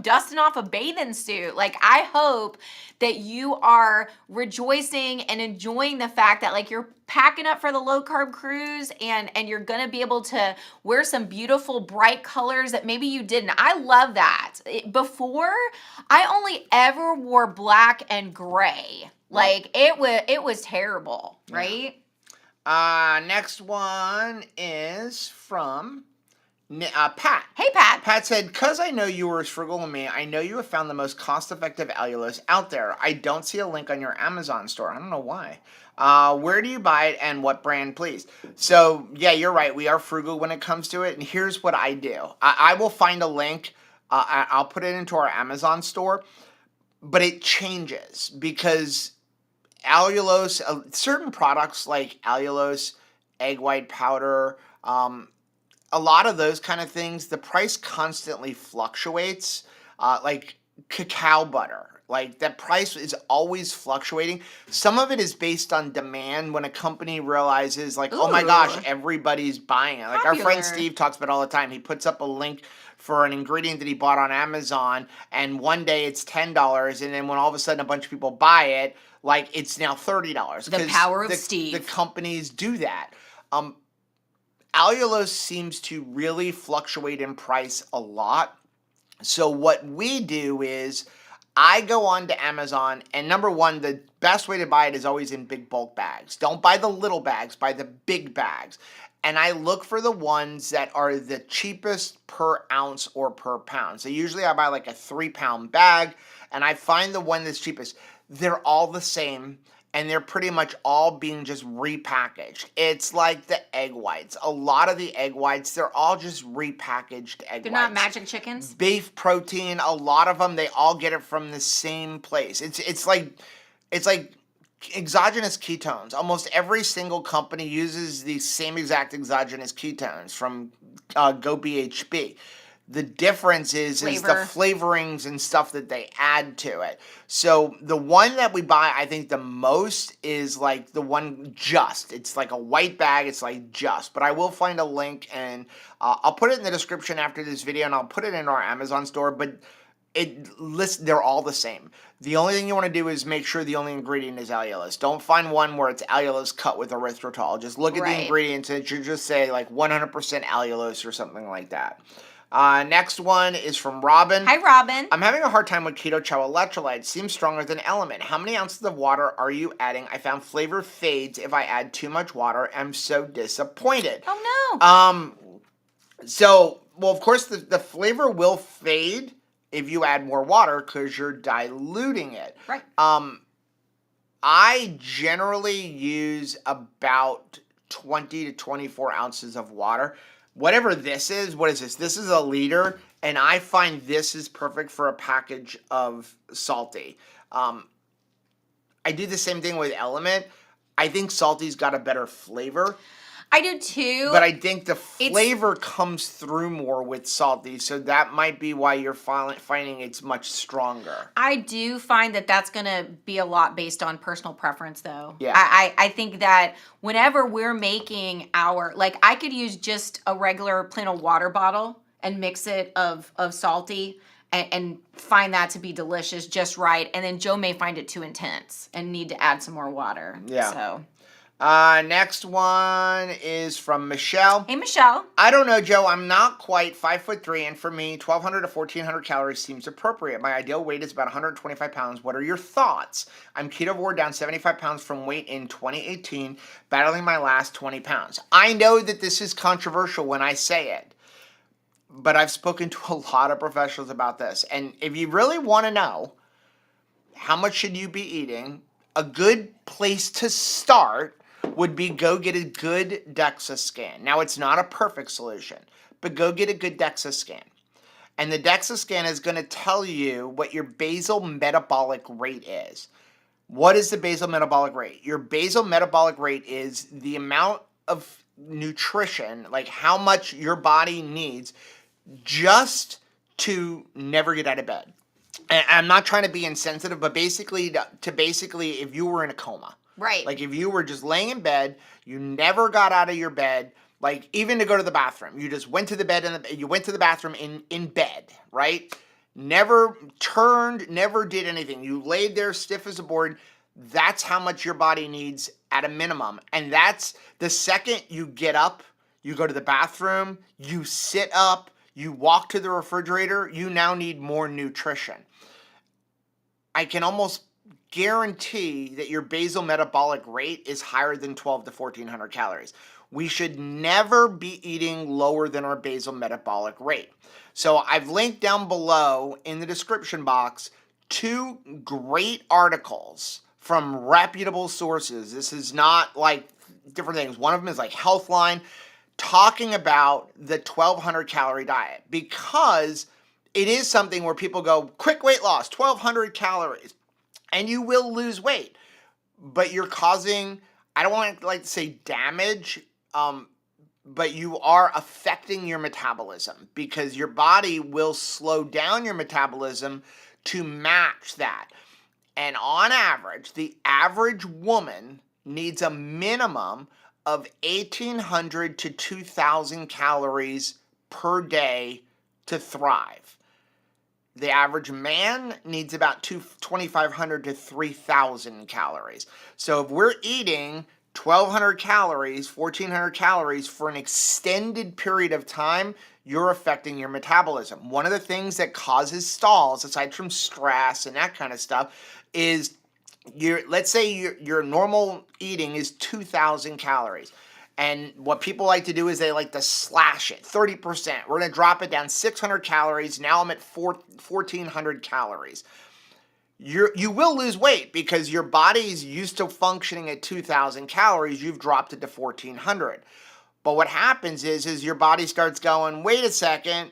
dusting off a bathing suit. Like, I hope that you are rejoicing and enjoying the fact that like you're packing up for the low carb cruise and you're going to be able to wear some beautiful bright colors that maybe you didn't. I love that. Before, I only ever wore black and gray. Like, it was terrible, right? Next one is from Pat. Hey, Pat. Pat said, "'Cause I know you were as frugal as me, I know you have found the most cost-effective allulose out there. I don't see a link on your Amazon store. I don't know why. Where do you buy it and what brand, please?" So, yeah, you're right. We are frugal when it comes to it. And here's what I do. I will find a link. I'll put it into our Amazon store. But it changes because allulose, certain products like allulose, egg white powder, a lot of those kind of things, the price constantly fluctuates. Like cacao butter, like that price is always fluctuating. Some of it is based on demand when a company realizes like, oh my gosh, everybody's buying it. Like our friend Steve talks about all the time. He puts up a link for an ingredient that he bought on Amazon, and one day it's $10, and then when all of a sudden a bunch of people buy it, like it's now $30. The power of Steve. The companies do that. Allulose seems to really fluctuate in price a lot. So what we do is I go on to Amazon, and number one, the best way to buy it is always in big bulk bags. Don't buy the little bags, buy the big bags. And I look for the ones that are the cheapest per ounce or per pound. So usually I buy like a 3-pound bag, and I find the one that's cheapest. They're all the same, and they're pretty much all being just repackaged. It's like the egg whites. A lot of the egg whites, they're all just repackaged egg whites. They're not magic chickens? Beef protein, a lot of them, they all get it from the same place. It's like exogenous ketones. Almost every single company uses the same exact exogenous ketones from Go BHB. The difference is the flavorings and stuff that they add to it. So the one that we buy, I think the most is like the one Just. It's like a white bag. It's like Just. But I will find a link, and I'll put it in the description after this video, and I'll put it in our Amazon store. But they're all the same. The only thing you want to do is make sure the only ingredient is allulose. Don't find one where it's allulose cut with erythritol. Just look at the ingredients, and it should just say like 100% allulose or something like that. Next one is from Robin. Hi, Robin. I'm having a hard time with Keto Chow electrolytes. Seems stronger than Element. How many ounces of water are you adding? I found flavor fades if I add too much water. I'm so disappointed. Oh, no. Well, of course, the flavor will fade if you add more water because you're diluting it. Right. I generally use about 20 to 24 ounces of water. Whatever this is, what is this? This is a liter, and I find this is perfect for a package of salty. I do the same thing with Element. I think salty's got a better flavor. I do too. But I think the flavor comes through more with salty, so that might be why you're finding it's much stronger. I do find that that's going to be a lot based on personal preference, though. Yeah. I think that whenever we're making like I could use just a regular plain old water bottle and mix it of salty and find that to be delicious, just right. And then Joe may find it too intense and need to add some more water. Yeah. So. Next one is from Michelle. Hey, Michelle. I don't know, Joe. I'm not quite 5'3", and for me, 1,200 to 1,400 calories seems appropriate. My ideal weight is about 125 pounds. What are your thoughts? I'm ketovore, down 75 pounds from weight in 2018, battling my last 20 pounds. I know that this is controversial when I say it, but I've spoken to a lot of professionals about this. And if you really want to know, how much should you be eating? A good place to start would be go get a good DEXA scan. Now, it's not a perfect solution, but go get a good DEXA scan. And the DEXA scan is going to tell you what your basal metabolic rate is. What is the basal metabolic rate? Your basal metabolic rate is the amount of nutrition, like how much your body needs just to never get out of bed. And I'm not trying to be insensitive, but basically, if you were in a coma. Right. Like if you were just laying in bed, you never got out of your bed, like even to go to the bathroom. You just went to the bed and you went to the bathroom in bed, right? Never turned, never did anything. You laid there stiff as a board. That's how much your body needs at a minimum. And that's the second you get up, you go to the bathroom, you sit up, you walk to the refrigerator, you now need more nutrition. I can almost guarantee that your basal metabolic rate is higher than 12 to 1400 calories. We should never be eating lower than our basal metabolic rate. So I've linked down below in the description box 2 great articles from reputable sources. This is not like different things. One of them is like Healthline, talking about the 1200 calorie diet, because it is something where people go, quick weight loss, 1200 calories, and you will lose weight, but you're causing, I don't want to say damage, but you are affecting your metabolism, because your body will slow down your metabolism to match that. And on average, the average woman needs a minimum of 1,800 to 2,000 calories per day to thrive. The average man needs about 2,500 to 3,000 calories. So if we're eating 1,200 calories, 1,400 calories for an extended period of time, you're affecting your metabolism. One of the things that causes stalls, aside from stress and that kind of stuff, is let's say your normal eating is 2,000 calories. And what people like to do is they like to slash it, 30%. We're going to drop it down 600 calories. Now I'm at 1,400 calories. You will lose weight because your body's used to functioning at 2,000 calories. You've dropped it to 1,400. But what happens is your body starts going, wait a second,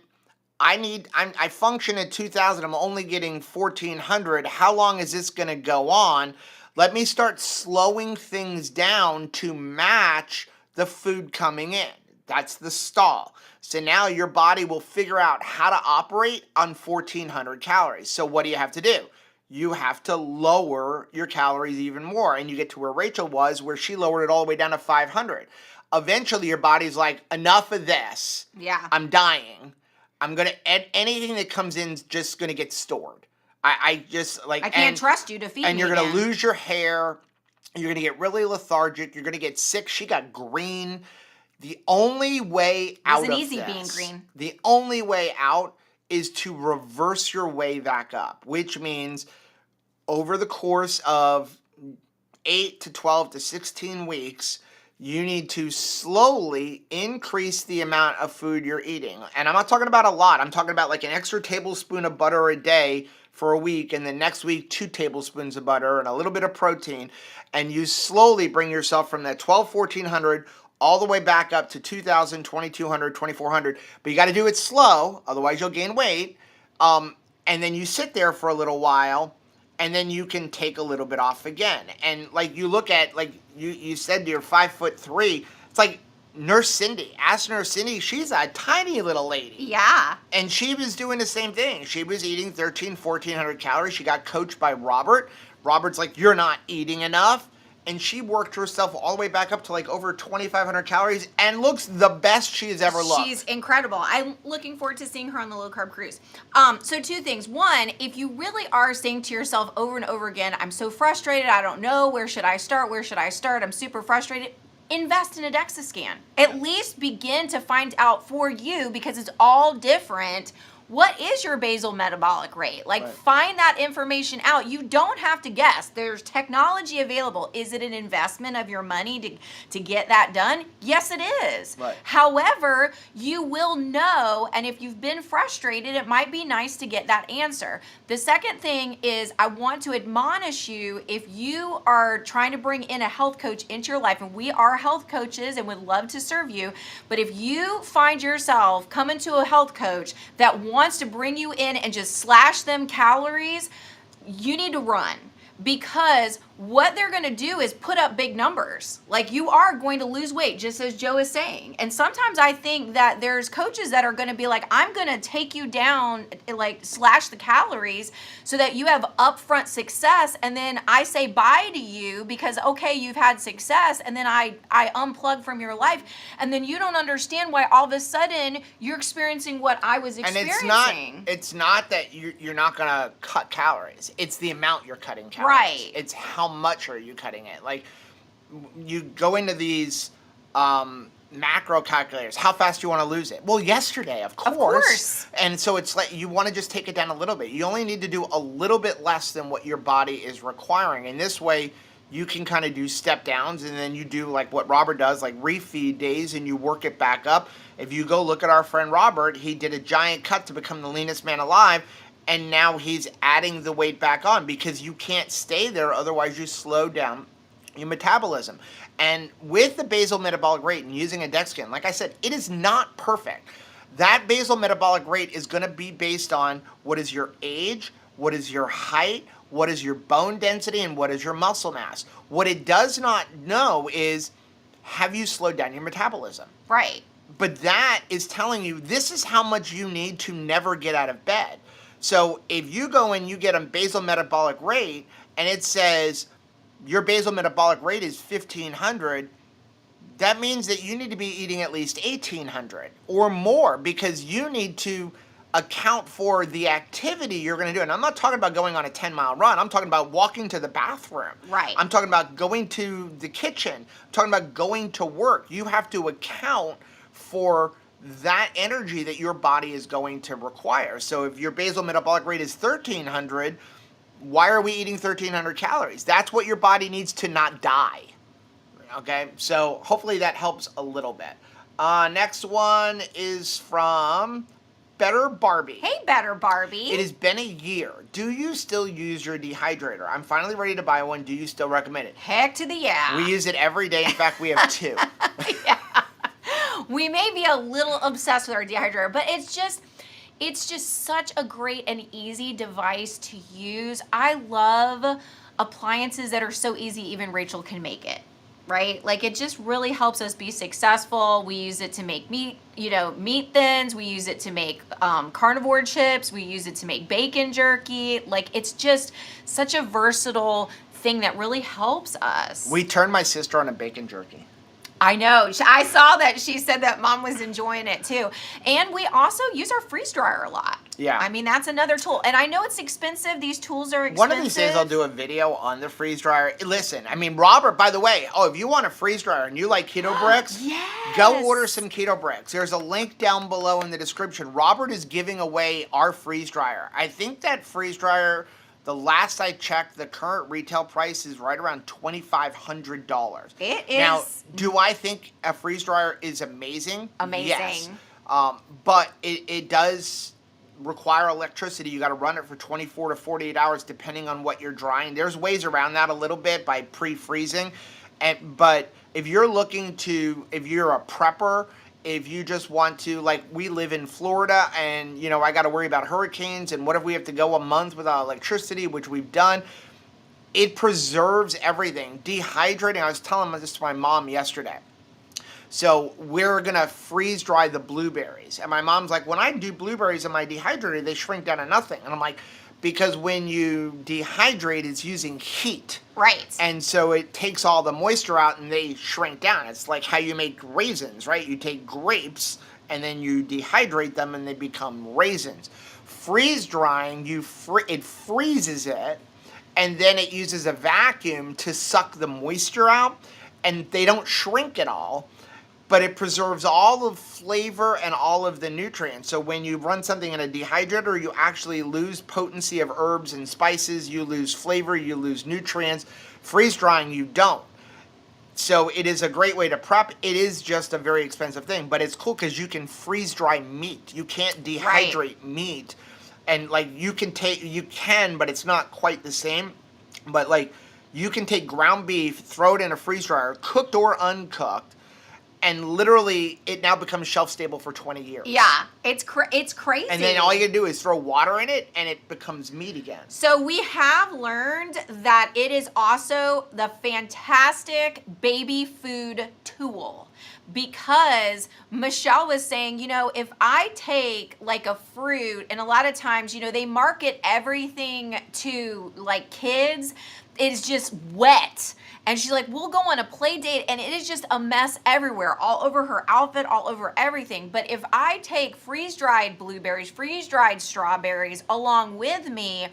I function at 2,000. I'm only getting 1,400. How long is this going to go on? Let me start slowing things down to match the food coming in. That's the stall. So now your body will figure out how to operate on 1,400 calories. So what do you have to do? You have to lower your calories even more. And you get to where Rachel was, where she lowered it all the way down to 500. Eventually your body's like, enough of this. Yeah. I'm dying. I'm going to add anything that comes in is just going to get stored. I can't trust you to feed me. And you're going to lose your hair. You're going to get really lethargic. You're going to get sick. She got green. The only way out of this. It wasn't easy being green. The only way out is to reverse your way back up, which means over the course of 8 to 12 to 16 weeks, you need to slowly increase the amount of food you're eating. And I'm not talking about a lot. I'm talking about like an extra tablespoon of butter a day for a week, and then next week 2 tablespoons of butter and a little bit of protein. And you slowly bring yourself from that 1,100 all the way back up to 2,000, 2,200, 2,400. But you got to do it slow, otherwise you'll gain weight. And then you sit there for a little while, and then you can take a little bit off again. And like you look at, like you said, you're 5'3". It's like Nurse Cindy. Ask Nurse Cindy. She's a tiny little lady. Yeah. And she was doing the same thing. She was eating 1,400 calories. She got coached by Robert. Robert's like, you're not eating enough. And she worked herself all the way back up to like over 2,500 calories and looks the best she has ever looked. She's incredible. I'm looking forward to seeing her on the low carb cruise. So 2 things. One, if you really are saying to yourself over and over again, I'm so frustrated, I don't know, where should I start, I'm super frustrated, invest in a DEXA scan. At least begin to find out for you, because it's all different, what is your basal metabolic rate? Like, Right. find that information out. You don't have to guess. There's technology available. Is it an investment of your money to get that done? Yes, it is. Right. However, you will know, and if you've been frustrated, it might be nice to get that answer. The second thing is, I want to admonish you, if you are trying to bring in a health coach into your life, and we are health coaches and would love to serve you, but if you find yourself coming to a health coach that wants to bring you in and just slash them calories, you need to run. Because what they're going to do is put up big numbers. Like, you are going to lose weight, just as Joe is saying. And sometimes I think that there's coaches that are going to be like, I'm going to take you down, like slash the calories so that you have upfront success. And then I say bye to you because, okay, you've had success. And then I unplug from your life. And then you don't understand why all of a sudden you're experiencing what I was experiencing. And it's not that you're not going to cut calories. It's the amount you're cutting calories. Right. It's how much are you cutting it? Like, you go into these macro calculators. How fast do you want to lose it? Well, yesterday, of course. Of course. And so it's like you want to just take it down a little bit. You only need to do a little bit less than what your body is requiring. And this way, you can kind of do step downs, and then you do like what Robert does, like refeed days, and you work it back up. If you go look at our friend Robert, he did a giant cut to become the leanest man alive. And now he's adding the weight back on because you can't stay there. Otherwise, you slow down your metabolism. And with the basal metabolic rate and using a Dexcan, like I said, it is not perfect. That basal metabolic rate is going to be based on what is your age, what is your height, what is your bone density, and what is your muscle mass. What it does not know is, have you slowed down your metabolism? Right. But that is telling you this is how much you need to never get out of bed. So if you go and you get a basal metabolic rate and it says your basal metabolic rate is 1,500, that means that you need to be eating at least 1,800 or more, because you need to account for the activity you're going to do. And I'm not talking about going on a 10-mile run. I'm talking about walking to the bathroom. Right. I'm talking about going to the kitchen. I'm talking about going to work. You have to account for that energy that your body is going to require. So if your basal metabolic rate is 1,300, why are we eating 1,300 calories? That's what your body needs to not die. Okay, so hopefully that helps a little bit. Next one is from Better Barbie. Hey, Better Barbie. It has been a year. Do you still use your dehydrator? I'm finally ready to buy one. Do you still recommend it? Heck to the yeah. We use it every day. In fact, we have two. Yeah. We may be a little obsessed with our dehydrator, but it's just such a great and easy device to use. I love appliances that are so easy, even Rachel can make it, right? Like, it just really helps us be successful. We use it to make meat thins. We use it to make carnivore chips. We use it to make bacon jerky. Like, it's just such a versatile thing that really helps us. We turned my sister on a bacon jerky. I know. I saw that she said that mom was enjoying it too. And we also use our freeze dryer a lot. Yeah. I mean, that's another tool. And I know it's expensive. These tools are expensive. One of these days I'll do a video on the freeze dryer. Listen, I mean, Robert, by the way, if you want a freeze dryer and you like keto bricks, yes. Go order some keto bricks. There's a link down below in the description. Robert is giving away our freeze dryer. I think that freeze dryer, the last I checked, the current retail price is right around $2,500. It is. Now, do I think a freeze dryer is amazing? Amazing. Yes. But it does require electricity. You got to run it for 24 to 48 hours depending on what you're drying. There's ways around that a little bit by pre-freezing. But if you're if you're a prepper, if you just want to, like, we live in Florida and, I got to worry about hurricanes, and what if we have to go a month without electricity, which we've done. It preserves everything. Dehydrating, I was telling this to my mom yesterday. So we're going to freeze dry the blueberries. And my mom's like, when I do blueberries in my dehydrator, they shrink down to nothing. And I'm like, because when you dehydrate, it's using heat. Right. And so it takes all the moisture out and they shrink down. It's like how you make raisins, right? You take grapes and then you dehydrate them and they become raisins. Freeze drying, it freezes it, and then it uses a vacuum to suck the moisture out, and they don't shrink at all. but it preserves all of flavor and all of the nutrients. So when you run something in a dehydrator, you actually lose potency of herbs and spices, you lose flavor, you lose nutrients. Freeze drying, you don't. So it is a great way to prep. It is just a very expensive thing, but it's cool because you can freeze dry meat. You can't dehydrate meat. And like you can, but it's not quite the same. But like you can take ground beef, throw it in a freeze dryer, cooked or uncooked, and literally it now becomes shelf stable for 20 years. Yeah, it's crazy. And then all you do is throw water in it and it becomes meat again. So we have learned that it is also the fantastic baby food tool, because Michelle was saying, you know, if I take like a fruit, and a lot of times, you know, they market everything to like kids, it is just wet. And she's like, we'll go on a play date and it is just a mess everywhere, all over her outfit, all over everything. But if I take freeze-dried blueberries, freeze-dried strawberries along with me,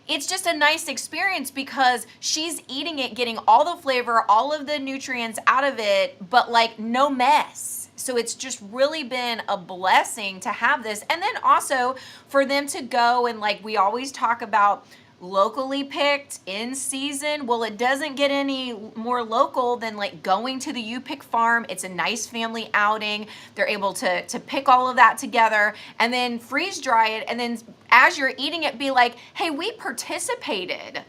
it's just a nice experience because she's eating it, getting all the flavor, all of the nutrients out of it, but like no mess. So it's just really been a blessing to have this. And then also for them to go and, like we always talk about, locally picked, in season. Well, it doesn't get any more local than like going to the U-Pick farm. It's a nice family outing. They're able to pick all of that together and then freeze dry it. And then as you're eating it, be like, hey, we participated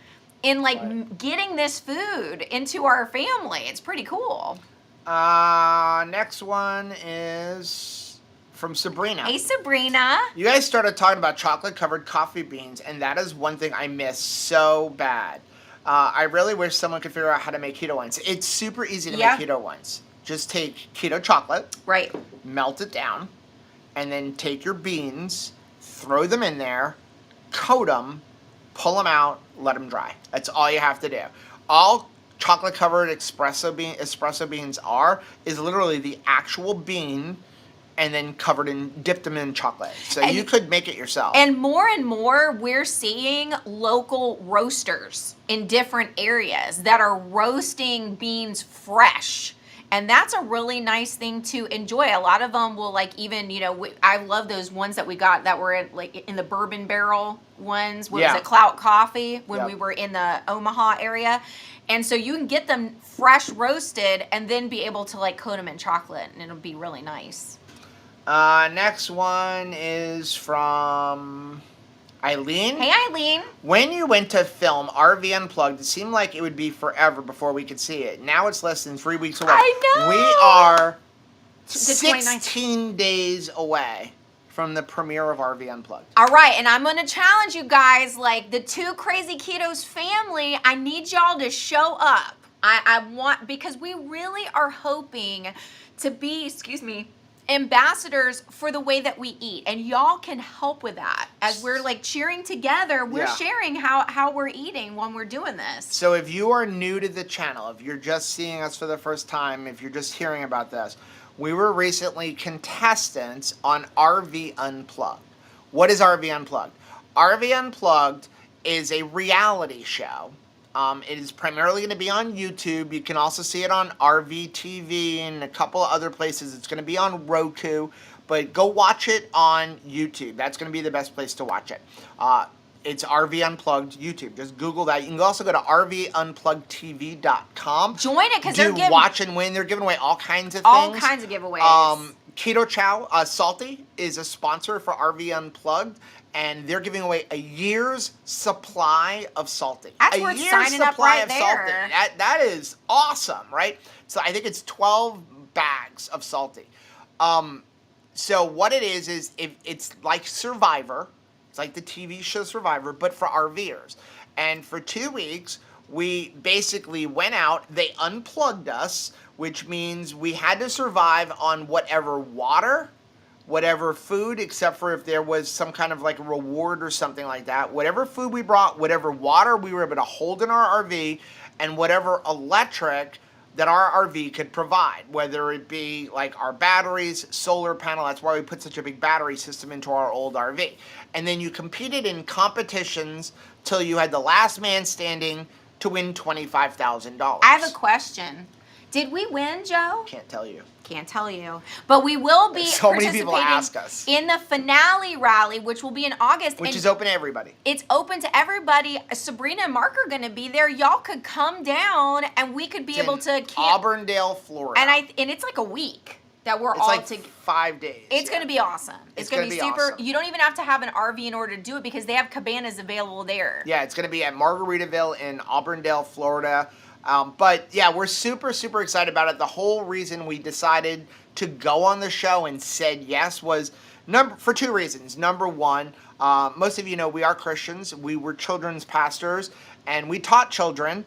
in like getting this food into our family. It's pretty cool. Next one is from Sabrina. Hey, Sabrina. You guys started talking about chocolate-covered coffee beans, and that is one thing I miss so bad. I really wish someone could figure out how to make keto ones. It's super easy to make keto ones. Just take keto chocolate, melt it down, and then take your beans, throw them in there, coat them, pull them out, let them dry. That's all you have to do. All chocolate-covered espresso beans is literally the actual bean and then dipped them in chocolate. So you could make it yourself. And more, we're seeing local roasters in different areas that are roasting beans fresh. And that's a really nice thing to enjoy. A lot of them will like even, you know, I love those ones that we got that were in the bourbon barrel ones. What was it, Clout Coffee, when we were in the Omaha area. And so you can get them fresh roasted and then be able to like coat them in chocolate, and it'll be really nice. Next one is from Eileen. Hey, Eileen. When you went to film RV Unplugged, it seemed like it would be forever before we could see it. Now it's less than 3 weeks away. I know. We are 16 days away from the premiere of RV Unplugged. All right, and I'm going to challenge you guys, like the Two Crazy Ketos family, I need y'all to show up. I want, because we really are hoping to be, ambassadors for the way that we eat, and y'all can help with that. As we're like cheering together, we're sharing how we're eating when we're doing this. So if you are new to the channel, if you're just seeing us for the first time, if you're just hearing about this, we were recently contestants on RV Unplugged. What is RV Unplugged? RV Unplugged is a reality show. It is primarily going to be on YouTube. You can also see it on RV TV and a couple of other places. It's going to be on Roku, but go watch it on YouTube. That's going to be the best place to watch it. It's RV Unplugged YouTube. Just Google that. You can also go to rvunpluggedtv.com. Join it, because they're giving... watch and win. They're giving away all kinds of things. All kinds of giveaways. Keto Chow, Salty, is a sponsor for RV Unplugged. And they're giving away a year's supply of Salty. That's worth signing up right there. That is awesome, right? So I think it's 12 bags of Salty. So what it is it's like Survivor. It's like the TV show Survivor, but for RVers. And for 2 weeks, we basically went out. They unplugged us, which means we had to survive on whatever water, whatever food, except for if there was some kind of like reward or something like that. Whatever food we brought, whatever water we were able to hold in our RV, and whatever electric that our RV could provide, whether it be like our batteries, solar panel. That's why we put such a big battery system into our old RV. And then you competed in competitions till you had the last man standing to win $25,000. I have a question. Did we win, Joe? Can't tell you. Can't tell you. But we will be So many people ask us. in the finale rally, which will be in August. Which is open to everybody. It's open to everybody. Sabrina and Mark are going to be there. Y'all could come down and we could be able to camp. Auburndale, Florida. And it's like a week that we're it's all like together. 5 days. It's going to be awesome. It's going to be super. Awesome. You don't even have to have an RV in order to do it because they have cabanas available there. Yeah, it's going to be at Margaritaville in Auburndale, Florida. But yeah, we're super, super excited about it. The whole reason we decided to go on the show and said yes was for 2 reasons. Number one, most of you know we are Christians. We were children's pastors and we taught children.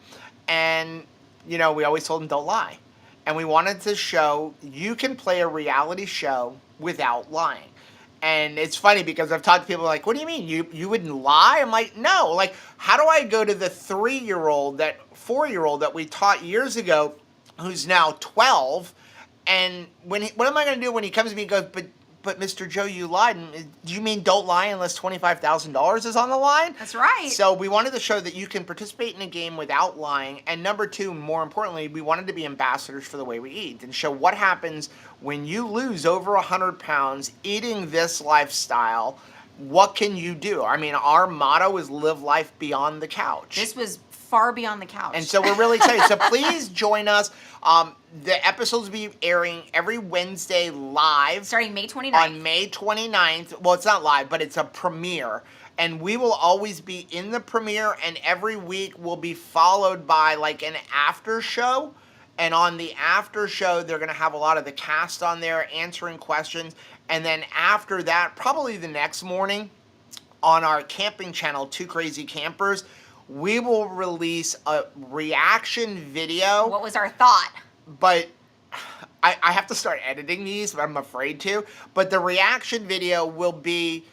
And, you know, we always told them don't lie. And we wanted to show you can play a reality show without lying. And it's funny because I've talked to people like, what do you mean? You wouldn't lie? I'm like, no. Like, how do I go to the 4-year-old that we taught years ago who's now 12? And what am I going to do when he comes to me and goes, but Mr. Joe, you lied. Do you mean don't lie unless $25,000 is on the line? That's right. So we wanted to show that you can participate in a game without lying. And number 2, more importantly, we wanted to be ambassadors for the way we eat and show what happens when you lose over 100 pounds eating this lifestyle. What can you do? I mean, our motto is live life beyond the couch. This was far beyond the couch. And so we're really excited. So please join us. The episodes will be airing every Wednesday live. Starting May 29th. On May 29th. Well, it's not live, but it's a premiere. And we will always be in the premiere, and every week will be followed by like an after show. And on the after show, they're going to have a lot of the cast on there answering questions. And then after that, probably the next morning, on our camping channel, 2 Crazy Campers, we will release a reaction video. What was our thought? But I have to start editing these, but I'm afraid to. But the reaction video will be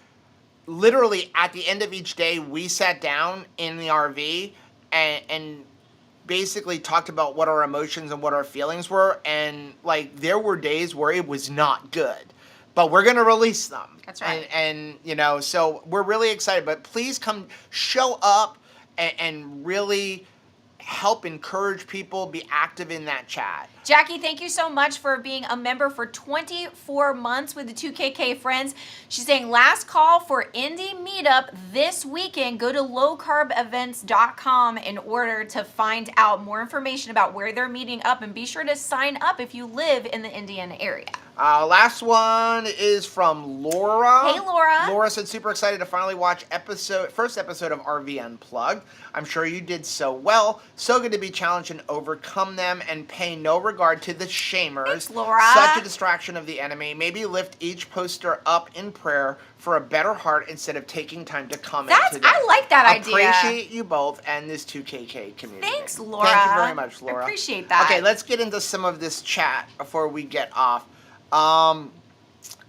literally at the end of each day, we sat down in the RV and basically talked about what our emotions and what our feelings were. And like there were days where it was not good. But we're going to release them. That's right. And you know, so we're really excited. But please come show up and really help encourage people, be active in that chat. Jackie, thank you so much for being a member for 24 months with the 2KK Friends. She's saying, last call for Indie Meetup this weekend. Go to lowcarbevents.com in order to find out more information about where they're meeting up, and be sure to sign up if you live in the Indiana area. Last one is from Laura. Hey, Laura. Laura said, super excited to finally watch first episode of RV Unplugged. I'm sure you did so well. So good to be challenged and overcome them and pay no regard to the shamers. Thanks, Laura. Such a distraction of the enemy. Maybe lift each poster up in prayer for a better heart instead of taking time to comment to them. I like that idea. Appreciate you both and this 2KK community. Thanks, Laura. Thank you very much, Laura. I appreciate that. Okay, let's get into some of this chat before we get off.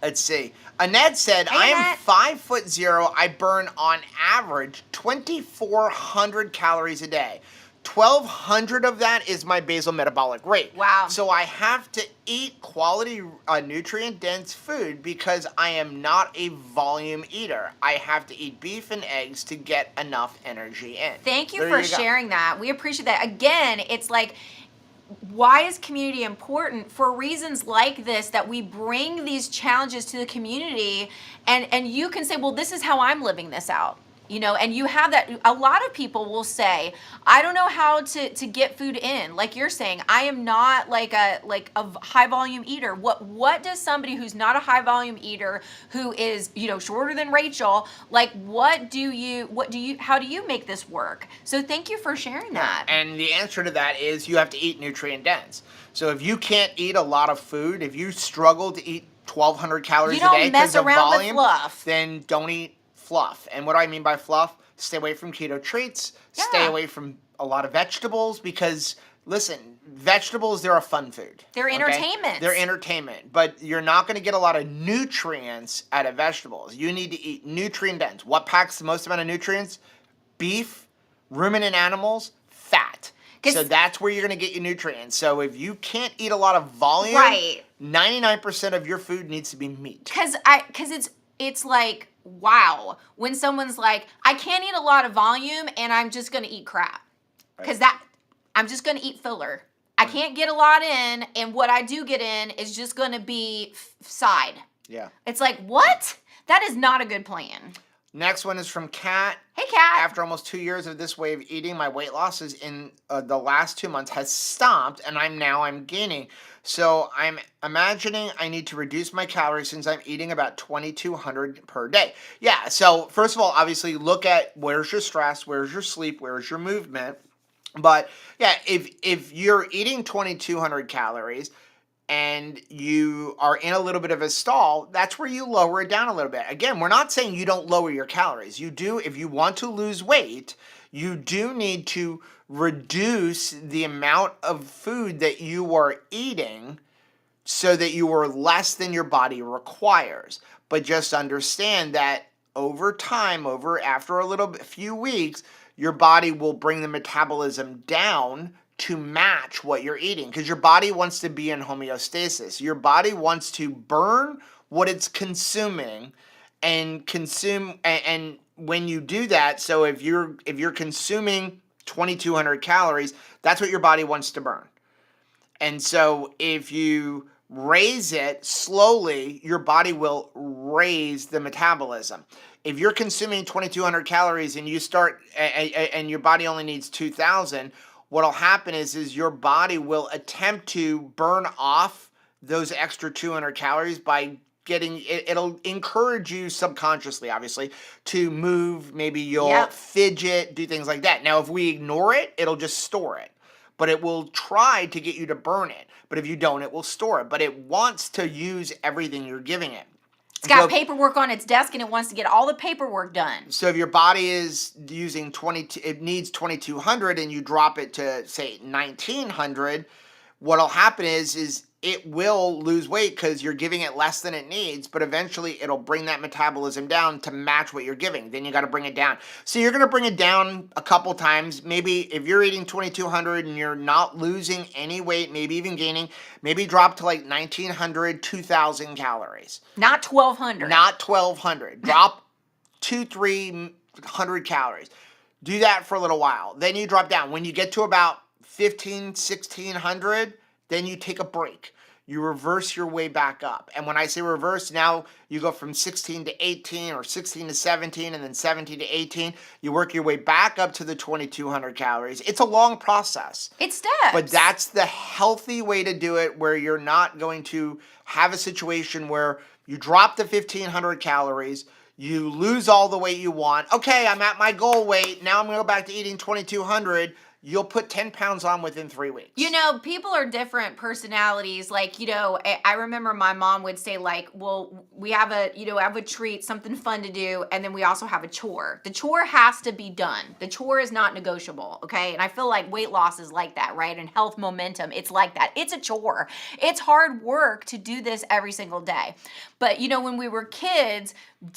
Let's see. Annette said, Hey, I am Annette. 5'0". I burn on average 2,400 calories a day. 1,200 of that is my basal metabolic rate. Wow. So I have to eat quality, nutrient-dense food because I am not a volume eater. I have to eat beef and eggs to get enough energy in. Thank you There for you go. sharing that. We appreciate that. Again, it's like, why is community important? For reasons like this, that we bring these challenges to the community, and you can say, well, this is how I'm living this out. You know, and you have that. A lot of people will say, I don't know how to get food in. Like you're saying, I am not like a high volume eater. What does somebody who's not a high volume eater, who is, you know, shorter than Rachel, like how do you make this work? So thank you for sharing that. And the answer to that is you have to eat nutrient dense. So if you can't eat a lot of food, if you struggle to eat 1,200 calories You a don't day mess because of around with volume, fluff. then don't eat fluff. And what do I mean by fluff? Stay away from keto treats. Stay Yeah. away from a lot of vegetables because, listen, vegetables, they're a fun food. They're entertainment. They're entertainment. But you're not going to get a lot of nutrients out of vegetables. You need to eat nutrient dense. What packs the most amount of nutrients? Beef, ruminant animals, fat. So that's where you're going to get your nutrients. So if you can't eat a lot of volume, Right. 99% of your food needs to be meat. Because it's like, wow, when someone's like, I can't eat a lot of volume and I'm just going to eat crap. Because I'm just going to eat filler. I can't get a lot in, and what I do get in is just going to be side. Yeah. It's like, what? That is not a good plan. Next one is from Kat. Hey, Kat. After almost 2 years of this way of eating, my weight loss is in the last 2 months has stopped, and I'm gaining. So I'm imagining I need to reduce my calories since I'm eating about 2,200 per day. Yeah. So first of all, obviously look at where's your stress, where's your sleep, where's your movement. But yeah, if you're eating 2,200 calories and you are in a little bit of a stall, that's where you lower it down a little bit. Again, we're not saying you don't lower your calories. You do, if you want to lose weight, you do need to reduce the amount of food that you are eating so that you are less than your body requires. But just understand that over time, after a few weeks, your body will bring the metabolism down to match what you're eating, because your body wants to be in homeostasis. Your body wants to burn what it's consuming and consume, and when you do that, so if you're consuming 2,200 calories, that's what your body wants to burn. And so if you raise it slowly, your body will raise the metabolism. If you're consuming 2,200 calories and you start and your body only needs 2,000, what'll happen is your body will attempt to burn off those extra 200 calories by it'll encourage you subconsciously, obviously, to move. Maybe you'll fidget, do things like that. Now, if we ignore it, it'll just store it. But it will try to get you to burn it. But if you don't, it will store it. But it wants to use everything you're giving it. It's got paperwork on its desk, and it wants to get all the paperwork done. So if your body is using it needs 2,200, and you drop it to, say, 1,900, what'll happen is it will lose weight because you're giving it less than it needs, but eventually it'll bring that metabolism down to match what you're giving. Then you got to bring it down. So you're going to bring it down a couple times. Maybe if you're eating 2,200 and you're not losing any weight, maybe even gaining, maybe drop to like 1,900, 2,000 calories. Not 1,200. Not 1,200. Drop 200-300 calories. Do that for a little while. Then you drop down. When you get to about 1,600, then you take a break. You reverse your way back up. And when I say reverse, now you go from 16 to 18 or 16 to 17 and then 17 to 18. You work your way back up to the 2,200 calories. It's a long process. It's steps. But that's the healthy way to do it, where you're not going to have a situation where you drop the 1,500 calories, you lose all the weight you want. Okay, I'm at my goal weight. Now I'm going to go back to eating 2,200. You'll put 10 pounds on within 3 weeks. You know, people are different personalities. Like, you know, I remember my mom would say, like, well, we have a treat, something fun to do, and then we also have a chore. The chore has to be done. The chore is not negotiable, okay? And I feel like weight loss is like that, right? And health momentum, it's like that. It's a chore. It's hard work to do this every single day. But, you know, when we were kids,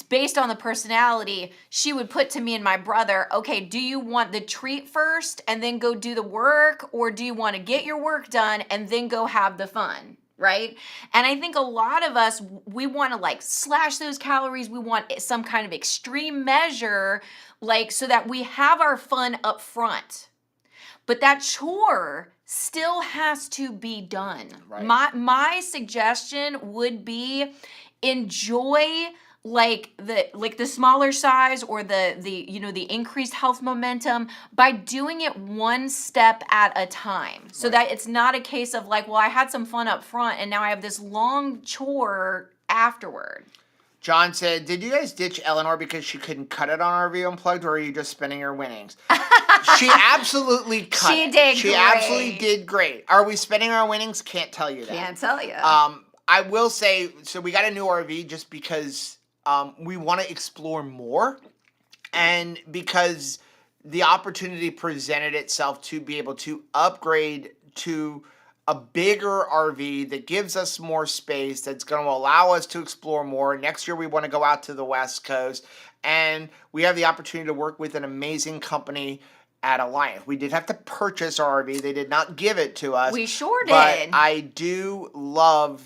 based on the personality, she would put to me and my brother, okay, do you want the treat first and then go do the work, or do you want to get your work done and then go have the fun, right? And I think a lot of us, we want to like slash those calories. We want some kind of extreme measure, like so that we have our fun up front. But that chore still has to be done. Right. My suggestion would be enjoy like the smaller size or the increased health momentum by doing it one step at a time, so right. that it's not a case of like, well, I had some fun up front and now I have this long chore afterward. John said, did you guys ditch Eleanor because she couldn't cut it on RV Unplugged, or are you just spending your winnings? She absolutely cut She it. did She great. absolutely did great. Are we spending our winnings? Can't tell you that. Can't tell you. I will say, so we got a new RV just because we want to explore more, and because the opportunity presented itself to be able to upgrade to a bigger RV that gives us more space, that's going to allow us to explore more. Next year, we want to go out to the West Coast, and we have the opportunity to work with an amazing company at Lyons. We did have to purchase our RV. They did not give it to us. We sure did. But I do love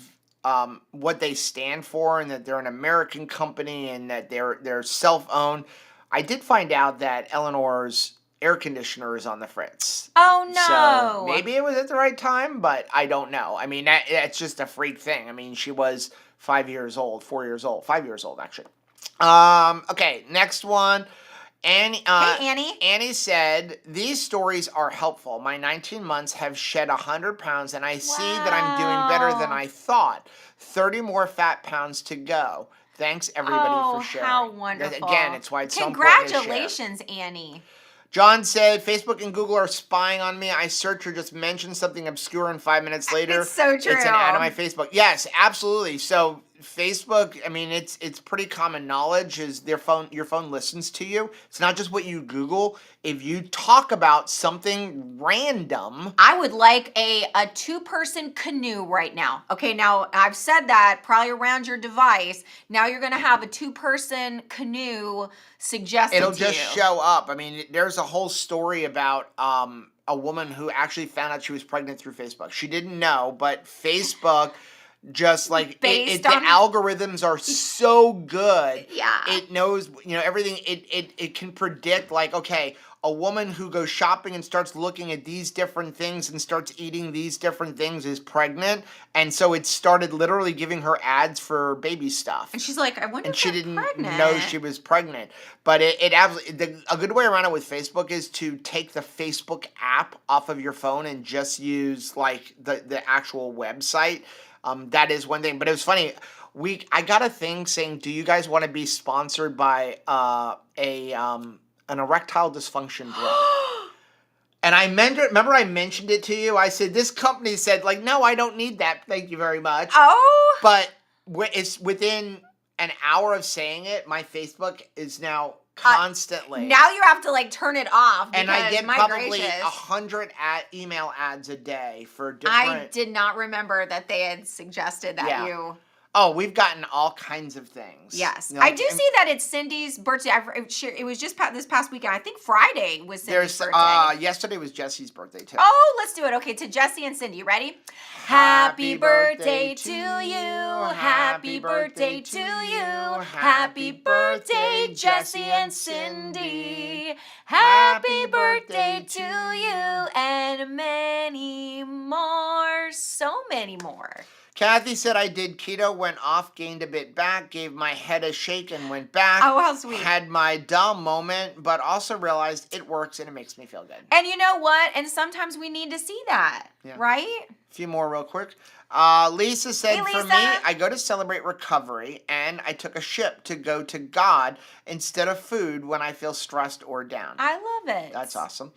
what they stand for, and that they're an American company, and that they're self-owned. I did find out that Eleanor's air conditioner is on the fritz. Oh no. So maybe it was at the right time, but I don't know. I mean, that's just a freak thing. I mean, she was 5 years old, 4 years old, 5 years old actually. Okay, next one. Annie, Hey, Annie. Annie said, these stories are helpful. My 19 months have shed 100 pounds, and I see that I'm doing better than I thought. 30 more fat pounds to go. Thanks, everybody, for sharing. How wonderful. Again, it's why it's so important to share. Congratulations, Annie. John said, Facebook and Google are spying on me. I search or just mention something obscure, and 5 minutes later, It's so true. It's an ad on my Facebook. Yes, absolutely. So Facebook, I mean, it's pretty common knowledge is your phone listens to you. It's not just what you Google. If you talk about something random, I would like a 2-person canoe right now. Okay, now I've said that probably around your device. Now you're gonna have a 2-person canoe suggested it'll to just you. show up. I mean, there's a whole story about a woman who actually found out she was pregnant through Facebook. She didn't know, but Facebook just like the algorithms are so good. Yeah. It knows, everything. It can predict, like, okay, a woman who goes shopping and starts looking at these different things and starts eating these different things is pregnant. And so it started literally giving her ads for baby stuff. And she's like, I wonder if she I'm didn't pregnant. know she was pregnant. But it absolutely, a good way around it with Facebook is to take the Facebook app off of your phone and just use like the actual website. That is one thing. But it was funny. I got a thing saying, do you guys want to be sponsored by an erectile dysfunction drug? And remember I mentioned it to you? I said, this company said, like, no, I don't need that. Thank you very much. Oh. But it's within an hour of saying it, my Facebook is now constantly. Now you have to like turn it off. And I get probably gracious. 100 email ads a day for different. I did not remember that they had suggested that you. Oh, we've gotten all kinds of things. Yes. I do see that it's Cindy's birthday. It was just this past weekend. I think Friday was Cindy's birthday. Yesterday was Jesse's birthday, too. Oh, let's do it. Okay, to Jesse and Cindy. Ready? Happy birthday to you. Happy birthday to you. Happy birthday, Jesse and Cindy. Happy birthday to you and many more. So many more. Kathy said, I did keto, went off, gained a bit back, gave my head a shake and went back. Oh, how sweet. Had my dumb moment, but also realized it works and it makes me feel good. And you know what? And sometimes we need to see that, right? A few more real quick. Lisa said, for me, I go to celebrate recovery, and I took a ship to go to God instead of food when I feel stressed or down. I love it. That's awesome.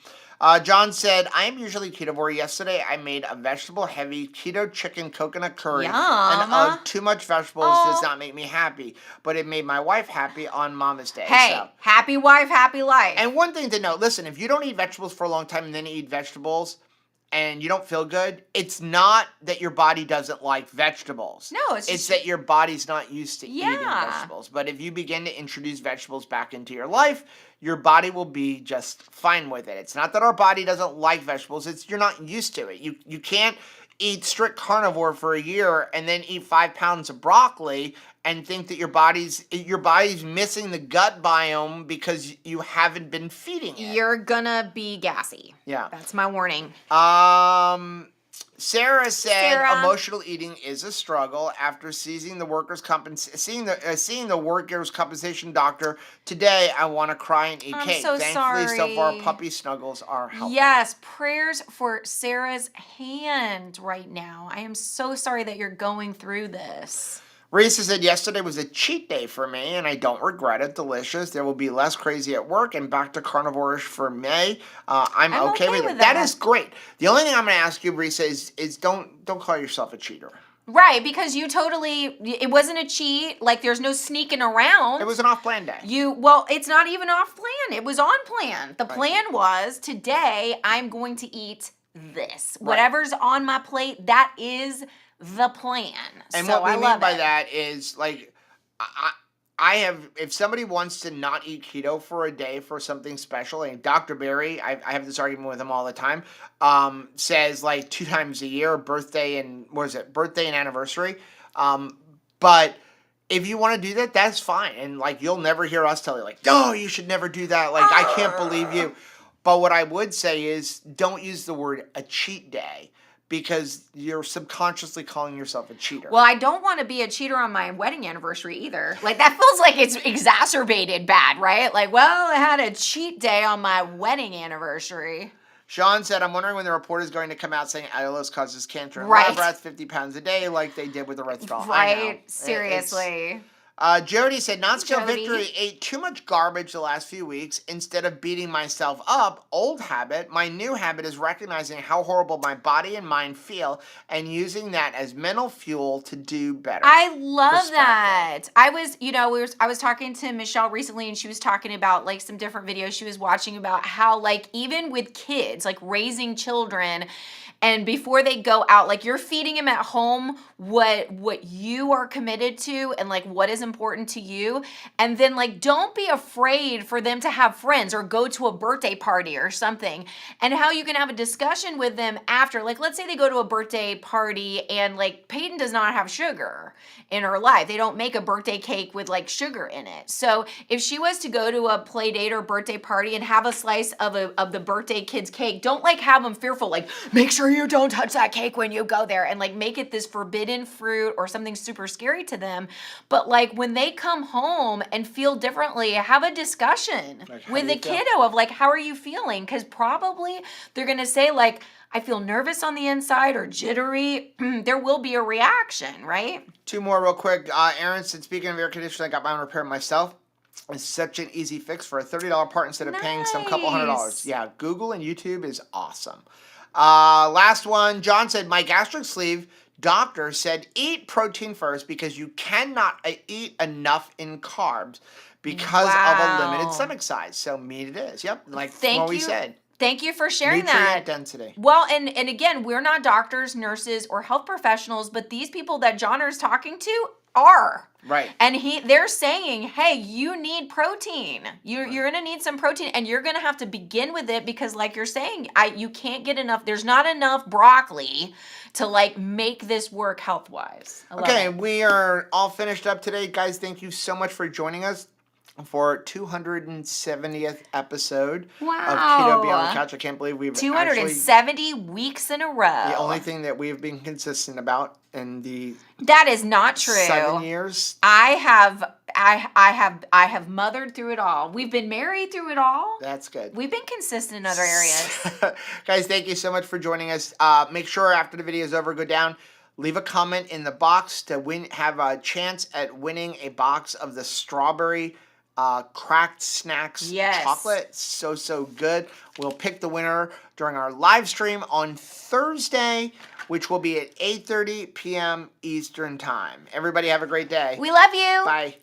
John said, I am usually ketovore. Yesterday, I made a vegetable-heavy keto chicken coconut curry. Yum. And too much vegetables does not make me happy, but it made my wife happy on Mama's Day. Hey, happy wife, happy life. And one thing to note, listen, if you don't eat vegetables for a long time and then you eat vegetables and you don't feel good, it's not that your body doesn't like vegetables. No, it's that your body's not used to eating vegetables. But if you begin to introduce vegetables back into your life, your body will be just fine with it. It's not that our body doesn't like vegetables. It's you're not used to it. You can't eat strict carnivore for a year and then eat 5 pounds of broccoli and think that your body's missing the gut biome because you haven't been feeding it. You're gonna be gassy. Yeah. That's my warning. Sarah said emotional eating is a struggle. After seeing the workers' compensation doctor today, I want to cry and eat cake. So Thankfully, sorry. so far, puppy snuggles are helping. Yes, prayers for Sarah's hand right now. I am so sorry that you're going through this. Risa said, yesterday was a cheat day for me, and I don't regret it. Delicious. There will be less crazy at work and back to carnivore-ish for May. I'm okay with it. That is great. The only thing I'm going to ask you, Risa, is don't call yourself a cheater. Right, because it wasn't a cheat. Like, there's no sneaking around. It was an off-plan day. It's not even off-plan. It was on plan. The plan was, today, I'm going to eat this. Right. Whatever's on my plate, that is the plan. And what we mean by that is, like, I have, if somebody wants to not eat keto for a day for something special, and Dr. Barry, I have this argument with him all the time, says like 2 times a year, birthday and anniversary. But if you want to do that, that's fine. And like, you'll never hear us tell you like, no, you should never do that. Like, I can't believe you. But what I would say is don't use the word a cheat day because you're subconsciously calling yourself a cheater. Well, I don't want to be a cheater on my wedding anniversary either. Like, that feels like it's exacerbated bad, right? Like, well, I had a cheat day on my wedding anniversary. Sean said, I'm wondering when the report is going to come out saying allulose causes cancer and Right. lab rats 50 pounds a day like they did with the erythritol. Right? Seriously. Jody said, Non-Scale Jody. Victory ate too much garbage the last few weeks. Instead of beating myself up, old habit, my new habit is recognizing how horrible my body and mind feel and using that as mental fuel to do better. I love that. I was talking to Michelle recently, and she was talking about like some different videos she was watching about how like even with kids, like raising children, and before they go out, like you're feeding them at home what you are committed to and like what is important to you. And then like don't be afraid for them to have friends or go to a birthday party or something. And how you can have a discussion with them after. Like let's say they go to a birthday party and like Peyton does not have sugar in her life. They don't make a birthday cake with like sugar in it. So if she was to go to a play date or birthday party and have a slice of the birthday kid's cake, don't like have them fearful, like make sure you don't touch that cake when you go there and like make it this forbidden fruit or something super scary to them. But like when they come home and feel differently, have a discussion with the kiddo of like, how are you feeling? Because probably they're going to say like, I feel nervous on the inside or jittery. There will be a reaction, right? Two more real quick. Aaron said, speaking of air conditioning, I got mine repaired myself. It's such an easy fix for a $30 part instead of paying some couple $100. Yeah, Google and YouTube is awesome. Last one, John said, my gastric sleeve doctor said eat protein first because you cannot eat enough in carbs because of a limited stomach size. So meat it is. Yep, like what we said. Thank you for sharing Nutrient that. density. Well, and again, we're not doctors, nurses, or health professionals, but these people that John is talking to are. Right. And they're saying, hey, you need protein. You're going to need some protein, and you're going to have to begin with it because like you're saying, you can't get enough. There's not enough broccoli to like make this work health-wise. Okay, we are all finished up today. Guys, thank you so much for joining us for 270th episode of Keto Beyond the Couch. I can't believe we've 270 weeks in a row. The only thing that we have been consistent about in the that is not true. 7 years. I have mothered through it all. We've been married through it all. That's good. We've been consistent in other areas. Guys, thank you so much for joining us. Make sure after the video is over, go down, leave a comment in the box to have a chance at winning a box of the strawberry cracked snacks chocolate. So good. We'll pick the winner during our live stream on Thursday, which will be at 8:30 p.m. Eastern time. Everybody have a great day. We love you. Bye.